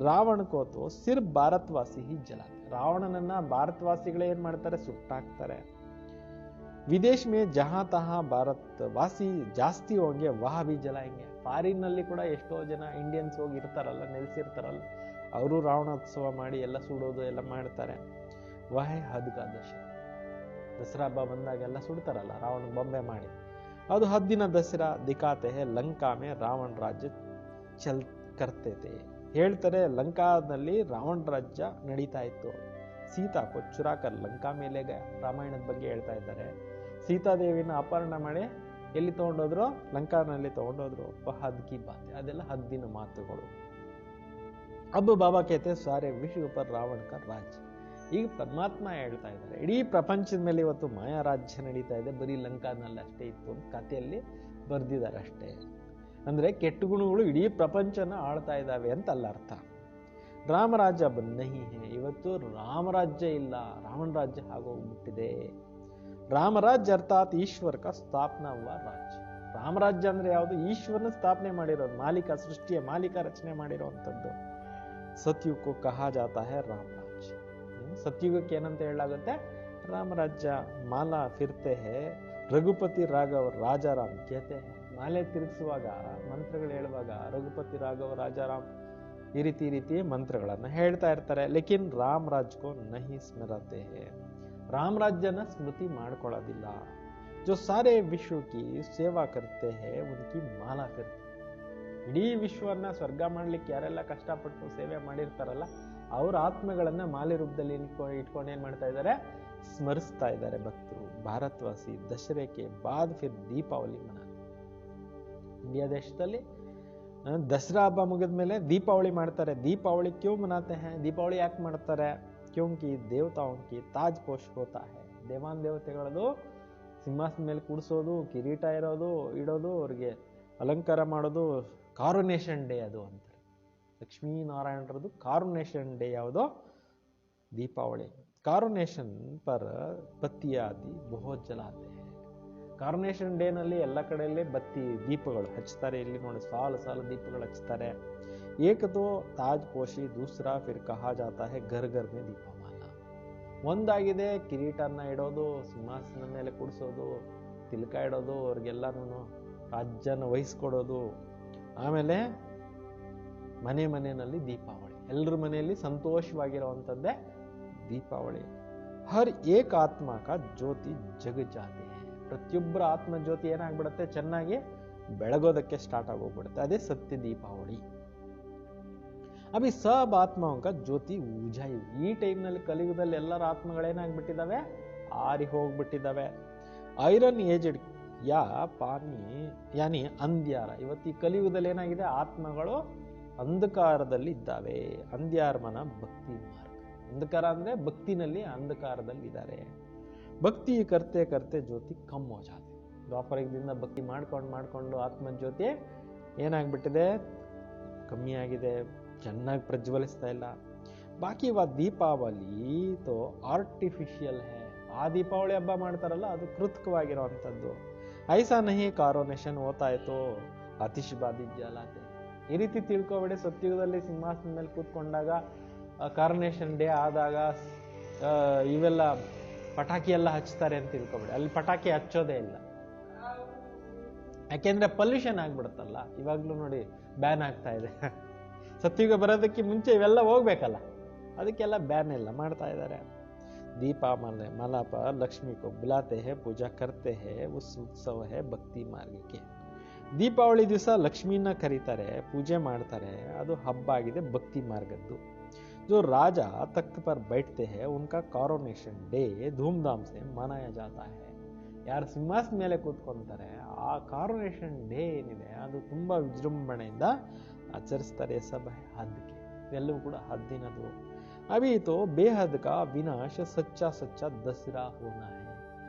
ರಾವಣ ಕೋತು ಸಿರ್ ಭಾರತವಾಸಿ ಹಿ ಜಲ. ರಾವಣನನ್ನ ಭಾರತವಾಸಿಗಳೇ ಏನ್ ಮಾಡ್ತಾರೆ, ಸುಟ್ಟಾಕ್ತಾರೆ. ವಿದೇಶ್ ಮೇ ಜಹಾ ತಹಾ ಭಾರತವಾಸಿ ಜಾಸ್ತಿ ಹೋಂಗೆ ವಹ ಬಿ ಜಲಾಯಂಗೆ. ಫಾರಿನ್ ನಲ್ಲಿ ಕೂಡ ಎಷ್ಟೋ ಜನ ಇಂಡಿಯನ್ಸ್ ಹೋಗಿ ಇರ್ತಾರಲ್ಲ, ನೆಲೆಸಿರ್ತಾರಲ್ಲ, ಅವರು ರಾವಣೋತ್ಸವ ಮಾಡಿ ಎಲ್ಲ ಸುಡೋದು ಎಲ್ಲ ಮಾಡ್ತಾರೆ. ವಹ ಹದ್ ಕಾ ದಸರಾ ಹಬ್ಬ ಬಂದಾಗೆಲ್ಲ ಸುಡ್ತಾರಲ್ಲ ರಾವಣ ಬೊಂಬೆ ಮಾಡಿ, ಅದು ಹದ್ದಿನ ದಸರಾ ದಿಖಾತೆ ಹೇ. ಲಂಕಾ ಮೇ ರಾವಣ ರಾಜ್ಯ ಚಲ್ ಕರ್ತೇತೆ. ಹೇಳ್ತಾರೆ, ಲಂಕಾದಲ್ಲಿ ರಾವಣ ರಾಜ್ಯ ನಡೀತಾ ಇತ್ತು. ಸೀತಾ ಕೋ ಚುರಾಕರ್ ಲಂಕಾ ಮೇಲೆ ಗಯ. ರಾಮಾಯಣದ ಬಗ್ಗೆ ಹೇಳ್ತಾ ಇದ್ದಾರೆ. ಸೀತಾದೇವಿನ ಅಪಹರಣ ಮಾಡಿ ಎಲ್ಲಿ ತಗೊಂಡೋದ್ರು, ಲಂಕಾನಲ್ಲಿ ತಗೊಂಡೋದ್ರು. ಹದ್ ಕಿ ಬಾತೆ, ಅದೆಲ್ಲ ಹದ್ದಿನ ಮಾತುಗಳು. ಅಬ್ಬ ಬಾಬಾ ಕೇತೆ ಸಾರೆ ವಿಶ್ವ ಪರ್ ರಾವಣ ಕಾ ರಾಜ್ಯ. ಈಗ ಪರಮಾತ್ಮ ಹೇಳ್ತಾ ಇದ್ದಾರೆ, ಇಡೀ ಪ್ರಪಂಚದ ಮೇಲೆ ಇವತ್ತು ಮಾಯಾ ರಾಜ್ಯ ನಡೀತಾ ಇದೆ, ಬರೀ ಲಂಕಾನಲ್ಲಿ ಅಷ್ಟೇ ಇತ್ತು ಅಂತ ಕಥೆಯಲ್ಲಿ ಬರ್ದಿದ್ದಾರೆ ಅಷ್ಟೇ. ಅಂದ್ರೆ ಕೆಟ್ಟ ಗುಣಗಳು ಇಡೀ ಪ್ರಪಂಚನ ಆಳ್ತಾ ಇದ್ದಾವೆ ಅಂತ ಅಲ್ಲ ಅರ್ಥ. ರಾಮರಾಜ್ಯ ನಹಿ ಹೇ. ಇವತ್ತು ರಾಮರಾಜ್ಯ ಇಲ್ಲ, ರಾವಣ ರಾಜ್ಯ ಆಗೋಗ್ಬಿಟ್ಟಿದೆ. ರಾಮರಾಜ್ಯ ಅರ್ಥಾತ್ ಈಶ್ವರ ಕಾ ಸ್ಥಾಪನಾ ಹುವಾ ರಾಜ್ಯ. ರಾಮರಾಜ್ಯ ಅಂದ್ರೆ ಯಾವುದು, ಈಶ್ವರನ ಸ್ಥಾಪನೆ ಮಾಡಿರೋದು, ಮಾಲೀಕ, ಸೃಷ್ಟಿಯ ಮಾಲೀಕ ರಚನೆ ಮಾಡಿರುವಂಥದ್ದು. ಸತ್ಯುಗಕ್ಕೂ ಕಹಾ ಜಾತಾ ಹೈ ರಾಮ. ಸತ್ಯುಗಕ್ಕೆ ಏನಂತ ಹೇಳಲಾಗುತ್ತೆ, ರಾಮರಾಜ್ಯ. ಮಾಲಾ ಫಿರ್ತೆ ಹೇ ರಘುಪತಿ ರಾಘವ ರಾಜಾರಾಮ್ ಕೇತೆ ಹೇ. ಮಾಲೆ ತಿರುಗಿಸುವಾಗ, ಮಂತ್ರಗಳು ಹೇಳುವಾಗ ರಘುಪತಿ ರಾಘವ ರಾಜಾರಾಮ್ ಈ ರೀತಿ ಮಂತ್ರಗಳನ್ನ ಹೇಳ್ತಾ ಇರ್ತಾರೆ. ಲೇಕಿನ್ ರಾಮ್ ರಾಜ್ಕೋ ನಹಿ ಸ್ಮರತೆ ಹೇ. ರಾಮ್ ರಾಜ್ಯನ ಸ್ಮೃತಿ ಮಾಡ್ಕೊಳ್ಳೋದಿಲ್ಲ. ಜೋ ಸಾರೆ ವಿಶ್ವಕಿ ಸೇವಾ ಕರ್ತೆ ಹೇ ಉನ್ಕಿ ಮಾಲಾ ಫಿರ್ತೆ. ಇಡೀ ವಿಶ್ವವನ್ನ ಸ್ವರ್ಗ ಮಾಡ್ಲಿಕ್ಕೆ ಯಾರೆಲ್ಲ ಕಷ್ಟಪಟ್ಟು ಸೇವೆ ಮಾಡಿರ್ತಾರಲ್ಲ, ಅವ್ರ ಆತ್ಮಗಳನ್ನ ಮಾಲೆ ರೂಪದಲ್ಲಿ ಇಟ್ಕೊಂಡು ಏನ್ ಮಾಡ್ತಾ ಇದ್ದಾರೆ, ಸ್ಮರಿಸ್ತಾ ಇದ್ದಾರೆ ಭಕ್ತರು. ಭಾರತವಾಸಿ ದಸರೆಗೆ ಬಾದ್ ಫಿರ್ ದೀಪಾವಳಿ ಮನ. ಇಂಡಿಯಾ ದೇಶದಲ್ಲಿ ದಸರಾ ಹಬ್ಬ ಮುಗಿದ್ಮೇಲೆ ದೀಪಾವಳಿ ಮಾಡ್ತಾರೆ. ದೀಪಾವಳಿ ಕ್ಯೂ ಮನಾತೆ ಹೈ. ದೀಪಾವಳಿ ಯಾಕೆ ಮಾಡ್ತಾರೆ, ಕ್ಯೋಂಕಿ ದೇವತಾಂಕಿ ತಾಜ್ ಪೋಷ್ ಹೋತಾ ಹೈ. ದೇವಾನ್ ದೇವತೆಗಳದು ಸಿಂಹಾಸನ ಮೇಲೆ ಕೂಡಿಸೋದು, ಕಿರೀಟ ಇಡೋದು, ಅವ್ರಿಗೆ ಅಲಂಕಾರ ಮಾಡೋದು, ಕಾರುನೇಷನ್ ಡೇ ಅದು ಅಂತ. ಲಕ್ಷ್ಮೀನಾರಾಯಣರದು ಕಾರುನೇಷನ್ ಡೇ ಯಾವುದೋ, ದೀಪಾವಳಿ. ಕಾರುನೇಷನ್ ಪರ್ ಬತ್ತಿಯಾದಿ ಬಹುತ್ ಜಲಾತೆ. ಕಾರುನೇಷನ್ ಡೇ ನಲ್ಲಿ ಎಲ್ಲ ಕಡೆಯಲ್ಲೇ ಬತ್ತಿ ದೀಪಗಳು ಹಚ್ತಾರೆ. ಇಲ್ಲಿ ನೋಡಿ ಸಾಲು ಸಾಲು ದೀಪಗಳು ಹಚ್ತಾರೆ. ಏಕತೋ ತಾಜ್ ಪೋಷಿ, ದೂಸರಾ ಫಿರ್ ಕಹಾ ಜಾತಾ ಹೈ ಘರ್ ಘರ್ ಮೇ ದೀಪಮಾಲ. ಒಂದಾಗಿದೆ ಕಿರೀಟನ್ನ ಇಡೋದು, ಸಿಂಹಾಸನ ಮೇಲೆ ಕೂಡಿಸೋದು, ತಿಲಕ ಇಡೋದು, ಅವ್ರಿಗೆಲ್ಲನೂ ರಾಜ್ಯನ ವಹಿಸ್ಕೊಡೋದು. ಆಮೇಲೆ ಮನೆಯಲ್ಲಿ ದೀಪಾವಳಿ, ಎಲ್ಲರ ಮನೆಯಲ್ಲಿ ಸಂತೋಷವಾಗಿರುವಂಥದ್ದೇ ದೀಪಾವಳಿ. ಹರ್ ಏಕ್ ಆತ್ಮ ಕಾ ಜ್ಯೋತಿ ಜಗ ಜಾತೆ ಹೈ. ಪ್ರತಿಯೊಬ್ಬರ ಆತ್ಮ ಜ್ಯೋತಿ ಏನಾಗ್ಬಿಡುತ್ತೆ, ಚೆನ್ನಾಗಿ ಬೆಳಗೋದಕ್ಕೆ ಸ್ಟಾರ್ಟ್ ಆಗೋಗ್ಬಿಡುತ್ತೆ. ಅದೇ ಸತ್ಯ ದೀಪಾವಳಿ. ಅಭಿ ಸಬ್ ಆತ್ಮಾओं का ಜ್ಯೋತಿ ಉಜಾಯಿ. ಈ ಟೈಮ್ನಲ್ಲಿ ಕಲಿಯುಗದಲ್ಲಿ ಎಲ್ಲರ ಆತ್ಮಗಳೇನಾಗ್ಬಿಟ್ಟಿದ್ದಾವೆ, ಆರಿ ಹೋಗ್ಬಿಟ್ಟಿದ್ದಾವೆ. ಐರನ್ ಏಜ್ಡ್ ಯಾ ಪಾನಿ ಯಾನಿ ಅಂಧ್ಯಾರ. ಇವತ್ತು ಈ ಕಲಿಯುಗದಲ್ಲಿ ಏನಾಗಿದೆ, ಆತ್ಮಗಳು ಅಂಧಕಾರದಲ್ಲಿ ಇದ್ದಾವೆ. ಅಂಧ್ಯಾರ್ಮನ ಭಕ್ತಿ ಮಾರ್ಗ. ಅಂಧಕಾರ ಅಂದ್ರೆ ಭಕ್ತಿನಲ್ಲಿ ಅಂಧಕಾರದಲ್ಲಿ ಇದ್ದಾರೆ. ಭಕ್ತಿ ಕರ್ತೆ ಕರ್ತೆ ಜ್ಯೋತಿ ಕಮ್ ಹೋ ಜಾತೆ. ದ್ವಾಪರದಿಂದ ಭಕ್ತಿ ಮಾಡ್ಕೊಂಡು ಆತ್ಮ ಜ್ಯೋತಿ ಏನಾಗ್ಬಿಟ್ಟಿದೆ, ಕಮ್ಮಿ ಆಗಿದೆ, ಚೆನ್ನಾಗಿ ಪ್ರಜ್ವಲಿಸ್ತಾ ಇಲ್ಲ. ಬಾಕಿ ವಾ ದೀಪಾವಳಿ ತೋ ಆರ್ಟಿಫಿಷಿಯಲ್ ಹೇ. ಆ ದೀಪಾವಳಿ ಹಬ್ಬ ಮಾಡ್ತಾರಲ್ಲ ಅದು ಕೃತಕವಾಗಿರುವಂಥದ್ದು. ಐಸಾ ನಹಿ ಕಾರೋನೇಷನ್ ಹೋತಾ ಇತ್ತು ಅತಿಶಬಾದಿ ಜಲಾತೆ. ಈ ರೀತಿ ತಿಳ್ಕೊಬೇಡಿ. ಸತ್ಯುಗದಲ್ಲಿ ಸಿಂಹಾಸನದ ಮೇಲೆ ಕೂತ್ಕೊಂಡಾಗ ಕಾರೋನೇಷನ್ ಡೇ ಆದಾಗ ಇವೆಲ್ಲ ಪಟಾಕಿ ಎಲ್ಲ ಹಚ್ತಾರೆ ಅಂತ ತಿಳ್ಕೊಬೇಡಿ. ಅಲ್ಲಿ ಪಟಾಕಿ ಹಚ್ಚೋದೇ ಇಲ್ಲ. ಯಾಕೆಂದ್ರೆ ಪೊಲ್ಯೂಷನ್ ಆಗ್ಬಿಡುತ್ತಲ್ಲ. ಇವಾಗ್ಲೂ ನೋಡಿ ಬ್ಯಾನ್ ಆಗ್ತಾ ಇದೆ. ಸತ್ಯುಗ ಬರೋದಕ್ಕೆ ಮುಂಚೆ ಇವೆಲ್ಲ ಹೋಗ್ಬೇಕಲ್ಲ, ಅದಕ್ಕೆಲ್ಲ ಬ್ಯಾನ್ ಎಲ್ಲ ಮಾಡ್ತಾ ಇದ್ದಾರೆ. दीपा माला पर लक्ष्मी को बुलाते हैं, पूजा करते हैं. उस उत्सव है ಭಕ್ತಿ ಮಾರ್ಗಕ್ಕೆ. ದೀಪಾವಳಿ ದಿವಸ ಲಕ್ಷ್ಮಿನ ಕರೀತಾರೆ, ಪೂಜೆ ಮಾಡ್ತಾರೆ. ಅದು ಹಬ್ಬ ಆಗಿದೆ ಭಕ್ತಿ ಮಾರ್ಗದ್ದು. जो राजा तख्त पर बैठते हैं उनका कॉरोनेशन डे धूमधाम से मनाया जाता है. ಯಾರು ಸಿಂಹಾಸನ ಮೇಲೆ ಕೂತ್ಕೊಂತಾರೆ ಆ ಕಾರೋನೇಷನ್ ಡೇ ಏನಿದೆ ಅದು ತುಂಬಾ ವಿಜೃಂಭಣೆಯಿಂದ ಆಚರಿಸ್ತಾರೆ. ಸಭೆ ಹದ್ಕೆ ಎಲ್ಲವೂ ಕೂಡ ಹದ್ದಿನದು. ಅಭಿ ತೋ ಬೇಹದ್ ಕಾ ವಿನಾಶ ಸಚ್ಚಾ ಸಚ್ಚಾ ದಸರಾ ಹೋನಾ ಹೈ.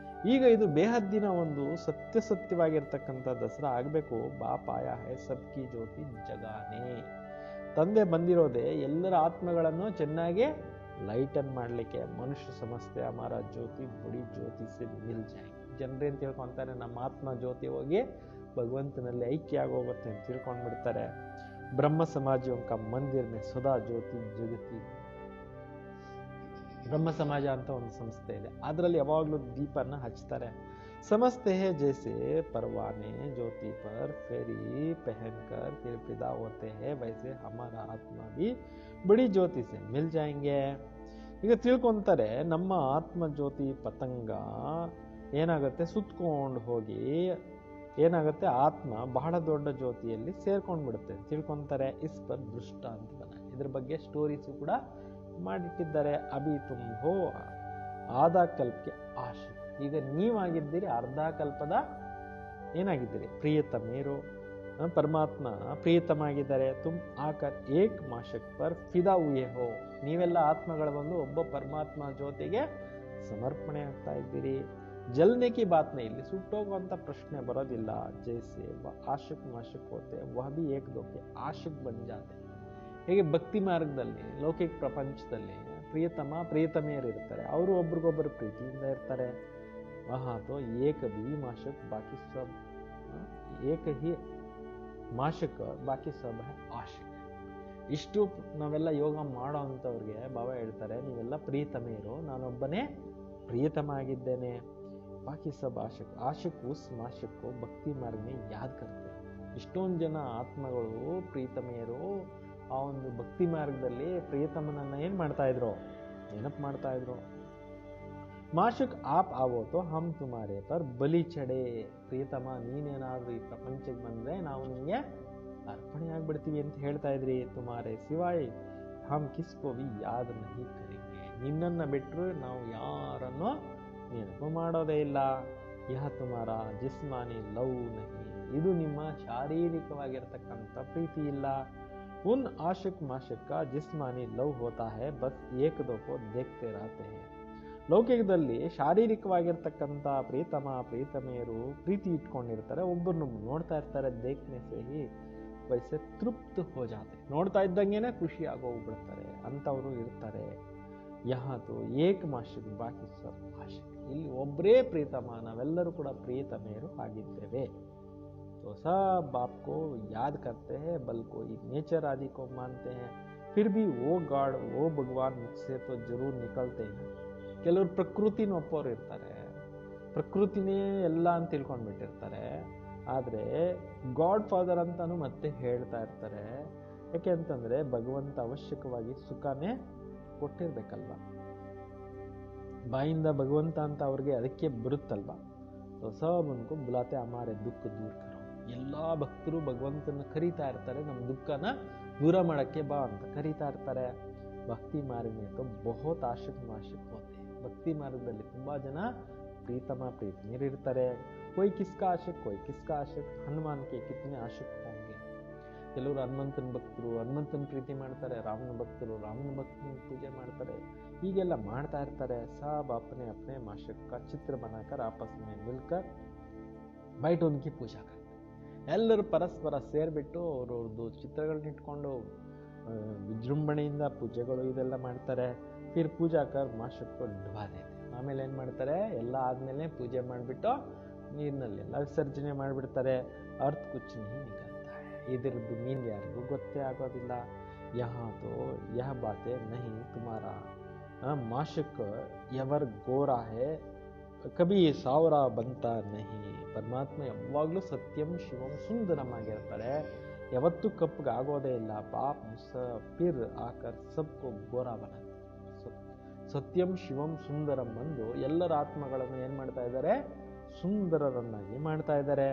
ಈಗ ಇದು ಬೇಹದ್ದಿನ ಒಂದು ಸತ್ಯವಾಗಿರ್ತಕ್ಕಂಥ ದಸರಾ ಆಗಬೇಕು. ಬಾಪ್ ಆಯಾ ಹೈ ಸಬ್ಕಿ ಜ್ಯೋತಿ ಜಗಾನೆ. ತಂದೆ ಬಂದಿರೋದೇ ಎಲ್ಲರ ಆತ್ಮಗಳನ್ನು ಚೆನ್ನಾಗಿ ಲೈಟನ್ ಮಾಡಲಿಕ್ಕೆ. ಮನುಷ್ಯ ಸಮಸ್ತೆ ಅಮಾರ ಜ್ಯೋತಿ ಬಡಿ ಜ್ಯೋತಿ ಸೆ ಮಿಲ್ ಜಾಯ್. ಜನರೇನು ತಿಳ್ಕೊಂತಾರೆ, ನಮ್ಮ ಆತ್ಮ ಜ್ಯೋತಿ ಹೋಗಿ ಭಗವಂತನಲ್ಲಿ ಐಕ್ಯ ಆಗೋಗುತ್ತೆ ಅಂತ ತಿಳ್ಕೊಂಡ್ಬಿಡ್ತಾರೆ. ಬ್ರಹ್ಮ ಸಮಾಜೋಂ ಕಾ ಮಂದಿರ್ ಮೇ ಸದಾ ಜ್ಯೋತಿ ಜಗತಿ. ಬ್ರಹ್ಮ ಸಮಾಜ ಅಂತ ಒಂದು ಸಂಸ್ಥೆ ಇದೆ, ಅದರಲ್ಲಿ ಯಾವಾಗಲೂ ದೀಪನ ಹಚ್ತಾರೆ. समझते हैं जैसे परवाने ज्योति पर फेरी पहनकर फिर फिदा होते हैं, वैसे हमारा आत्मा भी बड़ी ज्योति से मिल जाएंगे. ಈಗ ತಿಳ್ಕೊಂತಾರೆ, ನಮ್ಮ ಆತ್ಮ ಜ್ಯೋತಿ ಪತಂಗ ಏನಾಗುತ್ತೆ, ಸುತ್ಕೊಂಡು ಹೋಗಿ ಏನಾಗುತ್ತೆ, ಆತ್ಮ ಬಹಳ ದೊಡ್ಡ ಜ್ಯೋತಿಯಲ್ಲಿ ಸೇರ್ಕೊಂಡು ಬಿಡುತ್ತೆ ತಿಳ್ಕೊಂತಾರೆ. ಇಸ್ ಪರ್ ದೃಷ್ಟ ಅಂತ ಇದ್ರ ಬಗ್ಗೆ ಸ್ಟೋರೀಸು ಕೂಡ ಮಾಡಿಟ್ಟಿದ್ದಾರೆ. ಅಭಿ ತುಮ್ ಹೋ ಆದಾ ಕಲ್ಪಕ್ಕೆ ಆಶೆ. ಈಗ ನೀವಾಗಿದ್ದೀರಿ ಅರ್ಧ ಕಲ್ಪದ ಏನಾಗಿದ್ದೀರಿ, ಪ್ರಿಯತಮೇರು. ಪರಮಾತ್ಮ ಪ್ರಿಯತಮ ಆಗಿದ್ದಾರೆ. ತುಮ್ ಆಕರ್ ಏಕ್ ಮಾಶಕ್ ಪರ್ ಫಿದಾ ಹುಯೇ ಹೋ. ನೀವೆಲ್ಲ ಆತ್ಮಗಳು ಬಂದು ಒಬ್ಬ ಪರಮಾತ್ಮ ಜೊತೆಗೆ ಸಮರ್ಪಣೆ ಆಗ್ತಾ ಇದ್ದೀರಿ. ಜಲ್ನೆ ಕಿ ಬಾತ್ ಇಲ್ಲಿ ಸುಟ್ಟೋಗುವಂತ ಪ್ರಶ್ನೆ ಬರೋದಿಲ್ಲ. ಜೈಸೆ ಆಶಕ್ ಮಾಶಕ್ ಹೋತೆ ವಹ ಭಿ ಏಕ್ ದೋಕೆ ಆಶಕ್ ಬನ್ ಜಾತೆ. ಹೇಗೆ ಭಕ್ತಿ ಮಾರ್ಗದಲ್ಲಿ ಲೌಕಿಕ ಪ್ರಪಂಚದಲ್ಲಿ ಪ್ರಿಯತಮ ಪ್ರಿಯತಮೆಯರು ಇರ್ತಾರೆ, ಅವರು ಒಬ್ರಿಗೊಬ್ಬರು ಪ್ರೀತಿಯಿಂದ ಇರ್ತಾರೆ. ವಹಾ ತೋ ಏಕ ಭಿ ಮಾಶಕ್ ಬಾಕಿ ಸಬ್ ಏಕ ಹಿ ಮಾಶಕ್ ಬಾಕಿ ಸಬ್ ಹೈ ಆಶಕ್. ಇಷ್ಟು ನಾವೆಲ್ಲ ಯೋಗ ಮಾಡೋ ಅಂಥವ್ರಿಗೆ ಬಾಬಾ ಹೇಳ್ತಾರೆ, ನೀವೆಲ್ಲ ಪ್ರಿಯತಮೆಯರು, ನಾನೊಬ್ಬನೇ ಪ್ರಿಯತಮ ಆಗಿದ್ದೇನೆ. ಬಾಕಿ ಸಬ್ ಆಶಕ್ ಆಶಕ್ ಉಸ್ ಮಾಶಕ್ ಭಕ್ತಿ ಮಾರ್ಗನೇ ಯಾದ್ ಕರ್ತೆ. ಇಷ್ಟೊಂದು ಜನ ಆತ್ಮಗಳು ಪ್ರಿಯತಮೆಯರು ಆ ಒಂದು ಭಕ್ತಿ ಮಾರ್ಗದಲ್ಲಿ ಪ್ರಿಯತಮನನ್ನ ಏನ್ ಮಾಡ್ತಾ ಇದ್ರು, ನೆನಪು ಮಾಡ್ತಾ ಇದ್ರು. ಮಾಶಕ್ ಆಪ್ ಆವೋತೋ ಹಮ್ ತುಮಾರೆ ಪರ್ ಬಲಿ ಚಡೆ. ಪ್ರಿಯತಮ ನೀನೇನಾದ್ರೂ ಈ ಪ್ರಪಂಚಕ್ಕೆ ಬಂದ್ರೆ ನಾವು ನಿಮಗೆ ಅರ್ಪಣೆ ಆಗ್ಬಿಡ್ತೀವಿ ಅಂತ ಹೇಳ್ತಾ ಇದ್ರಿ. ತುಮಾರೆ ಸಿವಾಯ್ ಹಮ್ ಕಿಸ್ಕೋ ಭಿ ಯಾದ್ ನಹಿ ಕರೆಂಗೆ. ನಿನ್ನನ್ನ ಬಿಟ್ಟರು ನಾವು ಯಾರನ್ನೋ ನೆನಪು ಮಾಡೋದೇ ಇಲ್ಲ. ಯಹ ತುಮಾರ ಜಿಸ್ಮಾನಿ ಲವ್ ನಹಿ. ಇದು ನಿಮ್ಮ ಶಾರೀರಿಕವಾಗಿರ್ತಕ್ಕಂಥ ಪ್ರೀತಿ ಇಲ್ಲ. उन आशिक माशिक का जिस्मानी लव होता है, बस एक दो को देखते रहते हैं. ಲೌಕಿಕದಲ್ಲಿ ಶಾರೀರಿಕವಾಗಿರ್ತಕ್ಕಂಥ ಪ್ರೀತಮ ಪ್ರೀತಮೆಯರು ಪ್ರೀತಿ ಇಟ್ಕೊಂಡಿರ್ತಾರೆ, ಒಬ್ಬರನ್ನು ನೋಡ್ತಾ ಇರ್ತಾರೆ. ದೇಖ್ನೆ ಸೆ ಹಿ ವೈಸೆ ತೃಪ್ತ ಹೋ ಜಾತೆ. ನೋಡ್ತಾ ಇದ್ದಂಗೆನೆ ಖುಷಿ ಆಗೋಗ್ಬಿಡ್ತಾರೆ ಅಂಥವ್ರು ಇರ್ತಾರೆ. ಯಹಾತು ಏಕ ಮಾಶಿಕ್ ಬಾಕಿ ಸಬ್ ಆಶಿಕ್. ಇಲ್ಲಿ ಒಬ್ಬರೇ ಪ್ರೀತಮ, ನಾವೆಲ್ಲರೂ ಕೂಡ ಪ್ರೀತಮೆಯರು ಆಗಿದ್ದೇವೆ. तो सब आपको याद करते हैं, बल कोई नेचर आदि को मानते हैं, फिर भी वो गॉड वो भगवान मुझसे तो जरूर निकलते हैं. ಕೆಲವರು ಪ್ರಕೃತಿನ ಒಪ್ಪೋರು ಇರ್ತಾರೆ, ಪ್ರಕೃತಿನೇ ಎಲ್ಲ ಅಂತ ತಿಳ್ಕೊಂಡ್ಬಿಟ್ಟಿರ್ತಾರೆ. ಆದರೆ ಗಾಡ್ ಫಾದರ್ ಅಂತಾನು ಮತ್ತೆ ಹೇಳ್ತಾ ಇರ್ತಾರೆ. ಯಾಕೆ ಅಂತಂದ್ರೆ ಭಗವಂತ ಅವಶ್ಯಕವಾಗಿ ಸುಖನೇ ಕೊಟ್ಟಿರ್ಬೇಕಲ್ವ. ಬಾಯಿಂದ ಭಗವಂತ ಅಂತ ಅವ್ರಿಗೆ ಅದಕ್ಕೆ ಬರುತ್ತಲ್ವಾ. ಸಬ್ ಉನ್ಕೋ ಬುಲಾತೆ ಹಮಾರೆ ದುಃಖ ದೂರ ಕರೋ. ಎಲ್ಲ ಭಕ್ತರು ಭಗವಂತನ ಕರೀತಾ ಇರ್ತಾರೆ, ನಮ್ಮ ದುಃಖನ ದೂರ ಮಾಡಕ್ಕೆ ಬಾ ಅಂತ ಕರೀತಾ ಇರ್ತಾರೆ. ಭಕ್ತಿ ಮಾರ್ಗ तो बहुत आशिक माशिक होते हैं. ಭಕ್ತಿ ಮಾರ್ಗದಲ್ಲಿ ತುಂಬಾ ಜನ ಪ್ರೀತಮ ಪ್ರೀತಿನಿರಿರ್ತಾರೆ. कोई किसका आशिक कोई किसका आशिक. हनुमान के कितने आशिक होंगे. ಕೆಲವರು ಹನುಮಂತನ ಭಕ್ತರು ಹನುಮಂತನ ಪ್ರೀತಿ ಮಾಡ್ತಾರೆ, ರಾಮನ ಭಕ್ತರು ರಾಮನ ಭಕ್ತನ ಪೂಜೆ ಮಾಡ್ತಾರೆ. ಹೀಗೆಲ್ಲ ಮಾಡ್ತಾ ಇರ್ತಾರೆ. सब अपने अपने माशिक का चित्र बनाकर आपस में मिलकर बैठ उनकी पूजा करते. ಎಲ್ಲರೂ ಪರಸ್ಪರ ಸೇರ್ಬಿಟ್ಟು ಅವ್ರವ್ರದ್ದು ಚಿತ್ರಗಳನ್ನ ಇಟ್ಕೊಂಡು ವಿಜೃಂಭಣೆಯಿಂದ ಪೂಜೆಗಳು ಇದೆಲ್ಲ ಮಾಡ್ತಾರೆ. ಫಿರ್ ಪೂಜಾ ಕರ್ ಮಾಶಕ್ಕೂ ಡುಬಾ ದೇತೆ. ಆಮೇಲೆ ಏನು ಮಾಡ್ತಾರೆ, ಎಲ್ಲ ಆದಮೇಲೆ ಪೂಜೆ ಮಾಡಿಬಿಟ್ಟು ನೀರಿನಲ್ಲೆಲ್ಲ ವಿಸರ್ಜನೆ ಮಾಡಿಬಿಡ್ತಾರೆ. ಅರ್ಥ ಕುಚ್ नहीं निकलता है. ಇದರದ್ದು ಮೀನ್ ಯಾರಿಗೂ ಗೊತ್ತೇ ಆಗೋದಿಲ್ಲ. यहाँ तो यह बातें नहीं तुम्हारा माशक यवर गोरा है ಕಬಿ ಸಾವಿರ ಬಂತ ನಹಿ. ಪರಮಾತ್ಮ ಯಾವಾಗಲೂ ಸತ್ಯಂ ಶಿವಂ ಸುಂದರಂ ಆಗಿರ್ತಾರೆ, ಯಾವತ್ತೂ ಕಪ್ಪಗೆ ಆಗೋದೇ ಇಲ್ಲ. ಪಾಪ್ ಮುಸಫಿರ್ ಆಕರ್ ಸಬ್ಕೋ ಗೋರಾ ಬನ. ಸತ್ಯಂ ಶಿವಂ ಸುಂದರಂ ಬಂದು ಎಲ್ಲರ ಆತ್ಮಗಳನ್ನು ಏನು ಮಾಡ್ತಾ ಇದ್ದಾರೆ, ಸುಂದರರನ್ನಾಗಿ ಮಾಡ್ತಾ ಇದ್ದಾರೆ.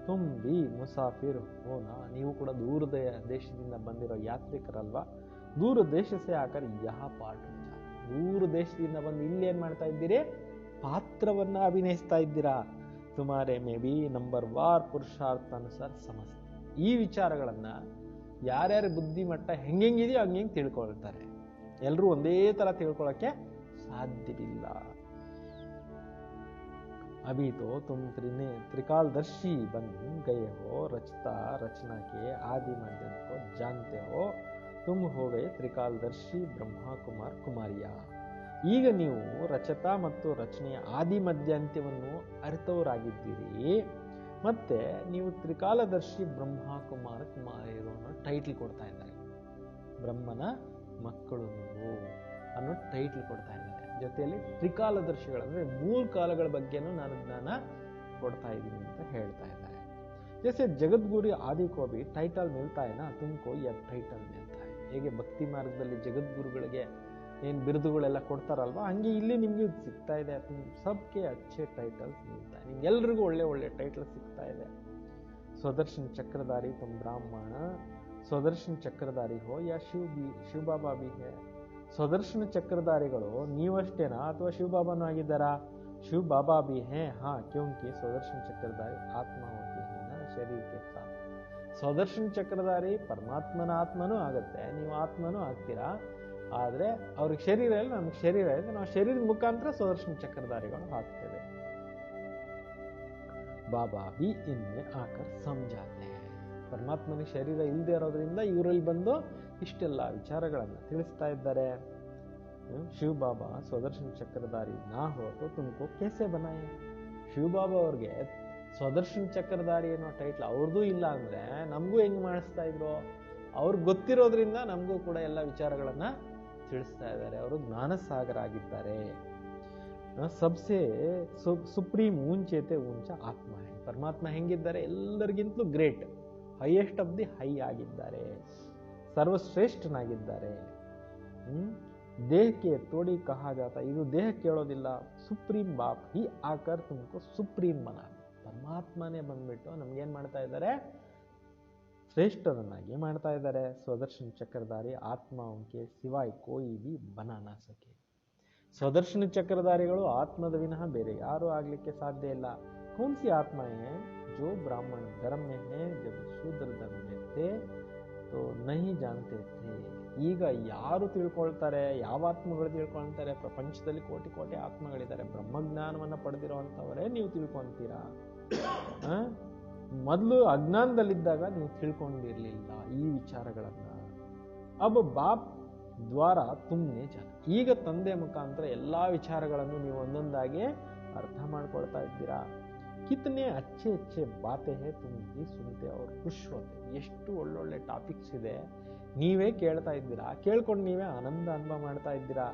ತುಮ್ ಬಿ ಮುಸಾಫಿರ್ ಹೋನಾ. ನೀವು ಕೂಡ ದೂರದ ದೇಶದಿಂದ ಬಂದಿರೋ ಯಾತ್ರಿಕರಲ್ವಾ. ದೂರ ದೇಶಸೆ ಆಕರ್ ಯಹ ಪಾಠ. ದೂರ ದೇಶದಿಂದ ಬಂದು ಇಲ್ಲಿ ಏನು ಮಾಡ್ತಾ ಇದ್ದೀರಿ, ಪಾತ್ರವನ್ನ ಅಭಿನಯಿಸ್ತಾ ಇದ್ದೀರಾ. ತುಮಾರೆ ಮೇ ಬಿ ನಂಬರ್ ವಾರ್ ಪುರುಷಾರ್ಥ ಅನುಸಾರ ಸಮಸ್ತ. ಈ ವಿಚಾರಗಳನ್ನ ಯಾರ್ಯಾರ ಬುದ್ಧಿಮಟ್ಟ ಹೆಂಗೆಂಗಿದೆಯೋ ಹಂಗೆಂಗೆ ತಿಳ್ಕೊಳ್ತಾರೆ. ಎಲ್ಲರೂ ಒಂದೇ ತರ ತಿಳ್ಕೊಳಕ್ಕೆ ಸಾಧ್ಯವಿಲ್ಲ. अभी तो तुम त्रिकालदर्शी बन गए हो. रचता रचना के आदि मध्यम को जानते हो. तुम हो गए त्रिकालदर्शी ब्रह्मा कुमार कुमारिया. ಈಗ ನೀವು ರಚತ ಮತ್ತು ರಚನೆಯ ಆದಿ ಮಧ್ಯಾಂತ್ಯವನ್ನು ಅರಿತವರಾಗಿದ್ದೀರಿ. ಮತ್ತೆ ನೀವು ತ್ರಿಕಾಲದರ್ಶಿ ಬ್ರಹ್ಮ ಕುಮಾರ ಕುಮಾರಿಯರು ಅನ್ನೋ ಟೈಟ್ಲ್ ಕೊಡ್ತಾ ಇದ್ದಾರೆ. ಬ್ರಹ್ಮನ ಮಕ್ಕಳು ನೀವು ಅನ್ನೋ ಟೈಟ್ಲ್ ಕೊಡ್ತಾ ಇದ್ದಾರೆ. ಜೊತೆಯಲ್ಲಿ ತ್ರಿಕಾಲದರ್ಶಿಗಳಂದ್ರೆ 3 ಕಾಲಗಳ ಬಗ್ಗೆನೂ ನಾನು ಜ್ಞಾನ ಕೊಡ್ತಾ ಇದ್ದೀನಿ ಅಂತ ಹೇಳ್ತಾ ಇದ್ದಾರೆ. ಜैसे ಜಗದ್ಗುರು ಆದಿ को भी टाइटल मिलता है ना, तुमको यह टाइटल मिलता है. ಹೇಗೆ ಭಕ್ತಿ ಮಾರ್ಗದಲ್ಲಿ ಜಗದ್ಗುರುಗಳಿಗೆ ಏನು ಬಿರುದುಗಳೆಲ್ಲ ಕೊಡ್ತಾರಲ್ವಾ, ಹಂಗೆ ಇಲ್ಲಿ ನಿಮ್ಗೆ ಸಿಗ್ತಾ ಇದೆ. ಸಬ್ಕೆ ಅಚ್ಚೆ ಟೈಟಲ್ಸ್ मिलता है. ನಿಮ್ಗೆಲ್ರಿಗೂ ಒಳ್ಳೆ ಒಳ್ಳೆ ಟೈಟಲ್ ಸಿಗ್ತಾ ಇದೆ. ಸ್ವದರ್ಶನ್ ಚಕ್ರಧಾರಿ ತುಮ್ ಬ್ರಾಹ್ಮಣ. ಸ್ವದರ್ಶನ್ ಚಕ್ರಧಾರಿ ಹೋ ಯಾ ಶಿವಬಾಬಾ ಬಿ ಹೇ. ಸ್ವದರ್ಶನ ಚಕ್ರಧಾರಿಗಳು ನೀವಷ್ಟೇನಾ ಅಥವಾ ಶಿವಬಾಬಾನು ಆಗಿದ್ದಾರಾ? Shiv Baba B A. ಹಾ, ಕ್ಯೋಂಕಿ ಸ್ವದರ್ಶನ ಚಕ್ರಧಾರಿ ಆತ್ಮ ಹೋತಿ ಹೇ ನಾ ಶರೀರ ಕೆ ಸಾಥ್. ಸ್ವದರ್ಶನ ಚಕ್ರಧಾರಿ ಪರಮಾತ್ಮನ ಆತ್ಮನೂ ಆಗುತ್ತೆ, ನೀವು ಆತ್ಮನೂ ಆಗ್ತೀರಾ. ಆದರೆ ಅವ್ರಿಗೆ ಶರೀರ ಇಲ್ಲ, ನಮ್ಗೆ ಶರೀರ ಇದೆ. ನಾವು ಶರೀರದ ಮುಖಾಂತರ ಸ್ವದರ್ಶನ ಚಕ್ರಧಾರಿಗಳು ಆಗ್ತೇವೆ. ಬಾಬಾ ಬಿ ಇನ್ಮೆ ಆಕರ್ ಸಮಜಾತೆ. ಪರಮಾತ್ಮನಿಗೆ ಶರೀರ ಇಲ್ಲದೆ ಇರೋದ್ರಿಂದ ಇವರಲ್ಲಿ ಬಂದು ಇಷ್ಟೆಲ್ಲ ವಿಚಾರಗಳನ್ನು ತಿಳಿಸ್ತಾ ಇದ್ದಾರೆ. ಶಿವಬಾಬಾ ಸ್ವದರ್ಶನ ಚಕ್ರಧಾರಿ ನಾ ಹೋತು ತುಮಕೋ ಕೇಸೆ ಬನಾಯೆ. ಶಿವಬಾಬಾ ಅವ್ರಿಗೆ ಸ್ವದರ್ಶನ ಚಕ್ರಧಾರಿ ಅನ್ನೋ ಟೈಟ್ಲ್ ಅವ್ರದ್ದು ಇಲ್ಲ ಅಂದ್ರೆ ನಮಗೂ ಹೆಂಗ್ ಮಾಡಿಸ್ತಾ ಇದ್ರು. ಅವ್ರಿಗೆ ಗೊತ್ತಿರೋದ್ರಿಂದ ನಮಗೂ ಕೂಡ ಎಲ್ಲ ವಿಚಾರಗಳನ್ನ ತಿಳಿಸ್ತಾ ಇದ್ದಾರೆ. ಅವರು ಜ್ಞಾನಸಾಗರ ಆಗಿದ್ದಾರೆ. ಸಬ್ಸೆ ಸುಪ್ರೀಂ ಊಂಚೇತೆ ಊಂಚ ಆತ್ಮ ಹೈ. ಪರಮಾತ್ಮ ಹೆಂಗಿದ್ದಾರೆ, ಎಲ್ಲರಿಗಿಂತಲೂ great, highest of the high ಆಗಿದ್ದಾರೆ, ಸರ್ವಶ್ರೇಷ್ಠನಾಗಿದ್ದಾರೆ. ದೇಹಕ್ಕೆ ತೋಡಿ ಕಹಾ ಜಾತ. ಇದು ದೇಹ ಕೇಳೋದಿಲ್ಲ. ಸುಪ್ರೀಂ ಬಾಪ್ ಹಿ ಆಕರ್ ತುಮಕೋ ಸುಪ್ರೀಂ ಬನ. ಪರಮಾತ್ಮನೇ ಬಂದ್ಬಿಟ್ಟು ನಮ್ಗೇನ್ ಮಾಡ್ತಾ ಇದ್ದಾರೆ, ಶ್ರೇಷ್ಠರನ್ನಾಗಿ ಮಾಡ್ತಾ ಇದ್ದಾರೆ. ಸ್ವದರ್ಶನ ಚಕ್ರಧಾರಿ ಆತ್ಮ ಉನ್ಕೆ ಸಿವಾಯ್ ಕೋಯಿ ಬಿ ಬನಾ ನಾ ಸಕೆ. ಸ್ವದರ್ಶನ ಚಕ್ರಧಾರಿಗಳು ಆತ್ಮದ ವಿನಃ ಬೇರೆ ಯಾರು ಆಗ್ಲಿಕ್ಕೆ ಸಾಧ್ಯ ಇಲ್ಲ. कौन सी आत्माएं हैं जो ब्राह्मण धर्म में है, जब शूद्र धर्म में थे तो नहीं जानते थे. ಈಗ ಯಾರು ತಿಳ್ಕೊಳ್ತಾರೆ, ಯಾವ ಆತ್ಮಗಳು ತಿಳ್ಕೊಳ್ತಾರೆ? ಪ್ರಪಂಚದಲ್ಲಿ ಕೋಟಿ ಕೋಟಿ ಆತ್ಮಗಳಿದ್ದಾರೆ. ಬ್ರಹ್ಮಜ್ಞಾನವನ್ನ ಪಡೆದಿರುವಂತವರೇ ನೀವು ತಿಳ್ಕೊಂತೀರಾ. ಮೊದಲು ಅಜ್ಞಾನದಲ್ಲಿದ್ದಾಗ ನೀವು ತಿಳ್ಕೊಂಡಿರ್ಲಿಲ್ಲ ಈ ವಿಚಾರಗಳನ್ನ. ಅಬ್ ಬಾಪ್ ದ್ವಾರ ತುಮ್ನೆ ಜಾನ. ಈಗ ತಂದೆ ಮುಖಾಂತರ ಎಲ್ಲಾ ವಿಚಾರಗಳನ್ನು ನೀವು ಒಂದೊಂದಾಗಿ ಅರ್ಥ ಮಾಡ್ಕೊಳ್ತಾ ಇದ್ದೀರಾ. ಕಿತನೆ ಅಚ್ಚೆ ಅಚ್ಚೆ ಬಾತೆ ಹೇ ತುಮ್ ಭಿ ಸುನ್ತೆ ಔರ್ ಖುಷ್ ಹೋತೆ. ಎಷ್ಟು ಒಳ್ಳೊಳ್ಳೆ ಟಾಪಿಕ್ಸ್ ಇದೆ, ನೀವೇ ಕೇಳ್ತಾ ಇದ್ದೀರಾ, ಕೇಳ್ಕೊಂಡು ನೀವೇ ಆನಂದ ಅನುಭವ ಮಾಡ್ತಾ ಇದ್ದೀರಾ.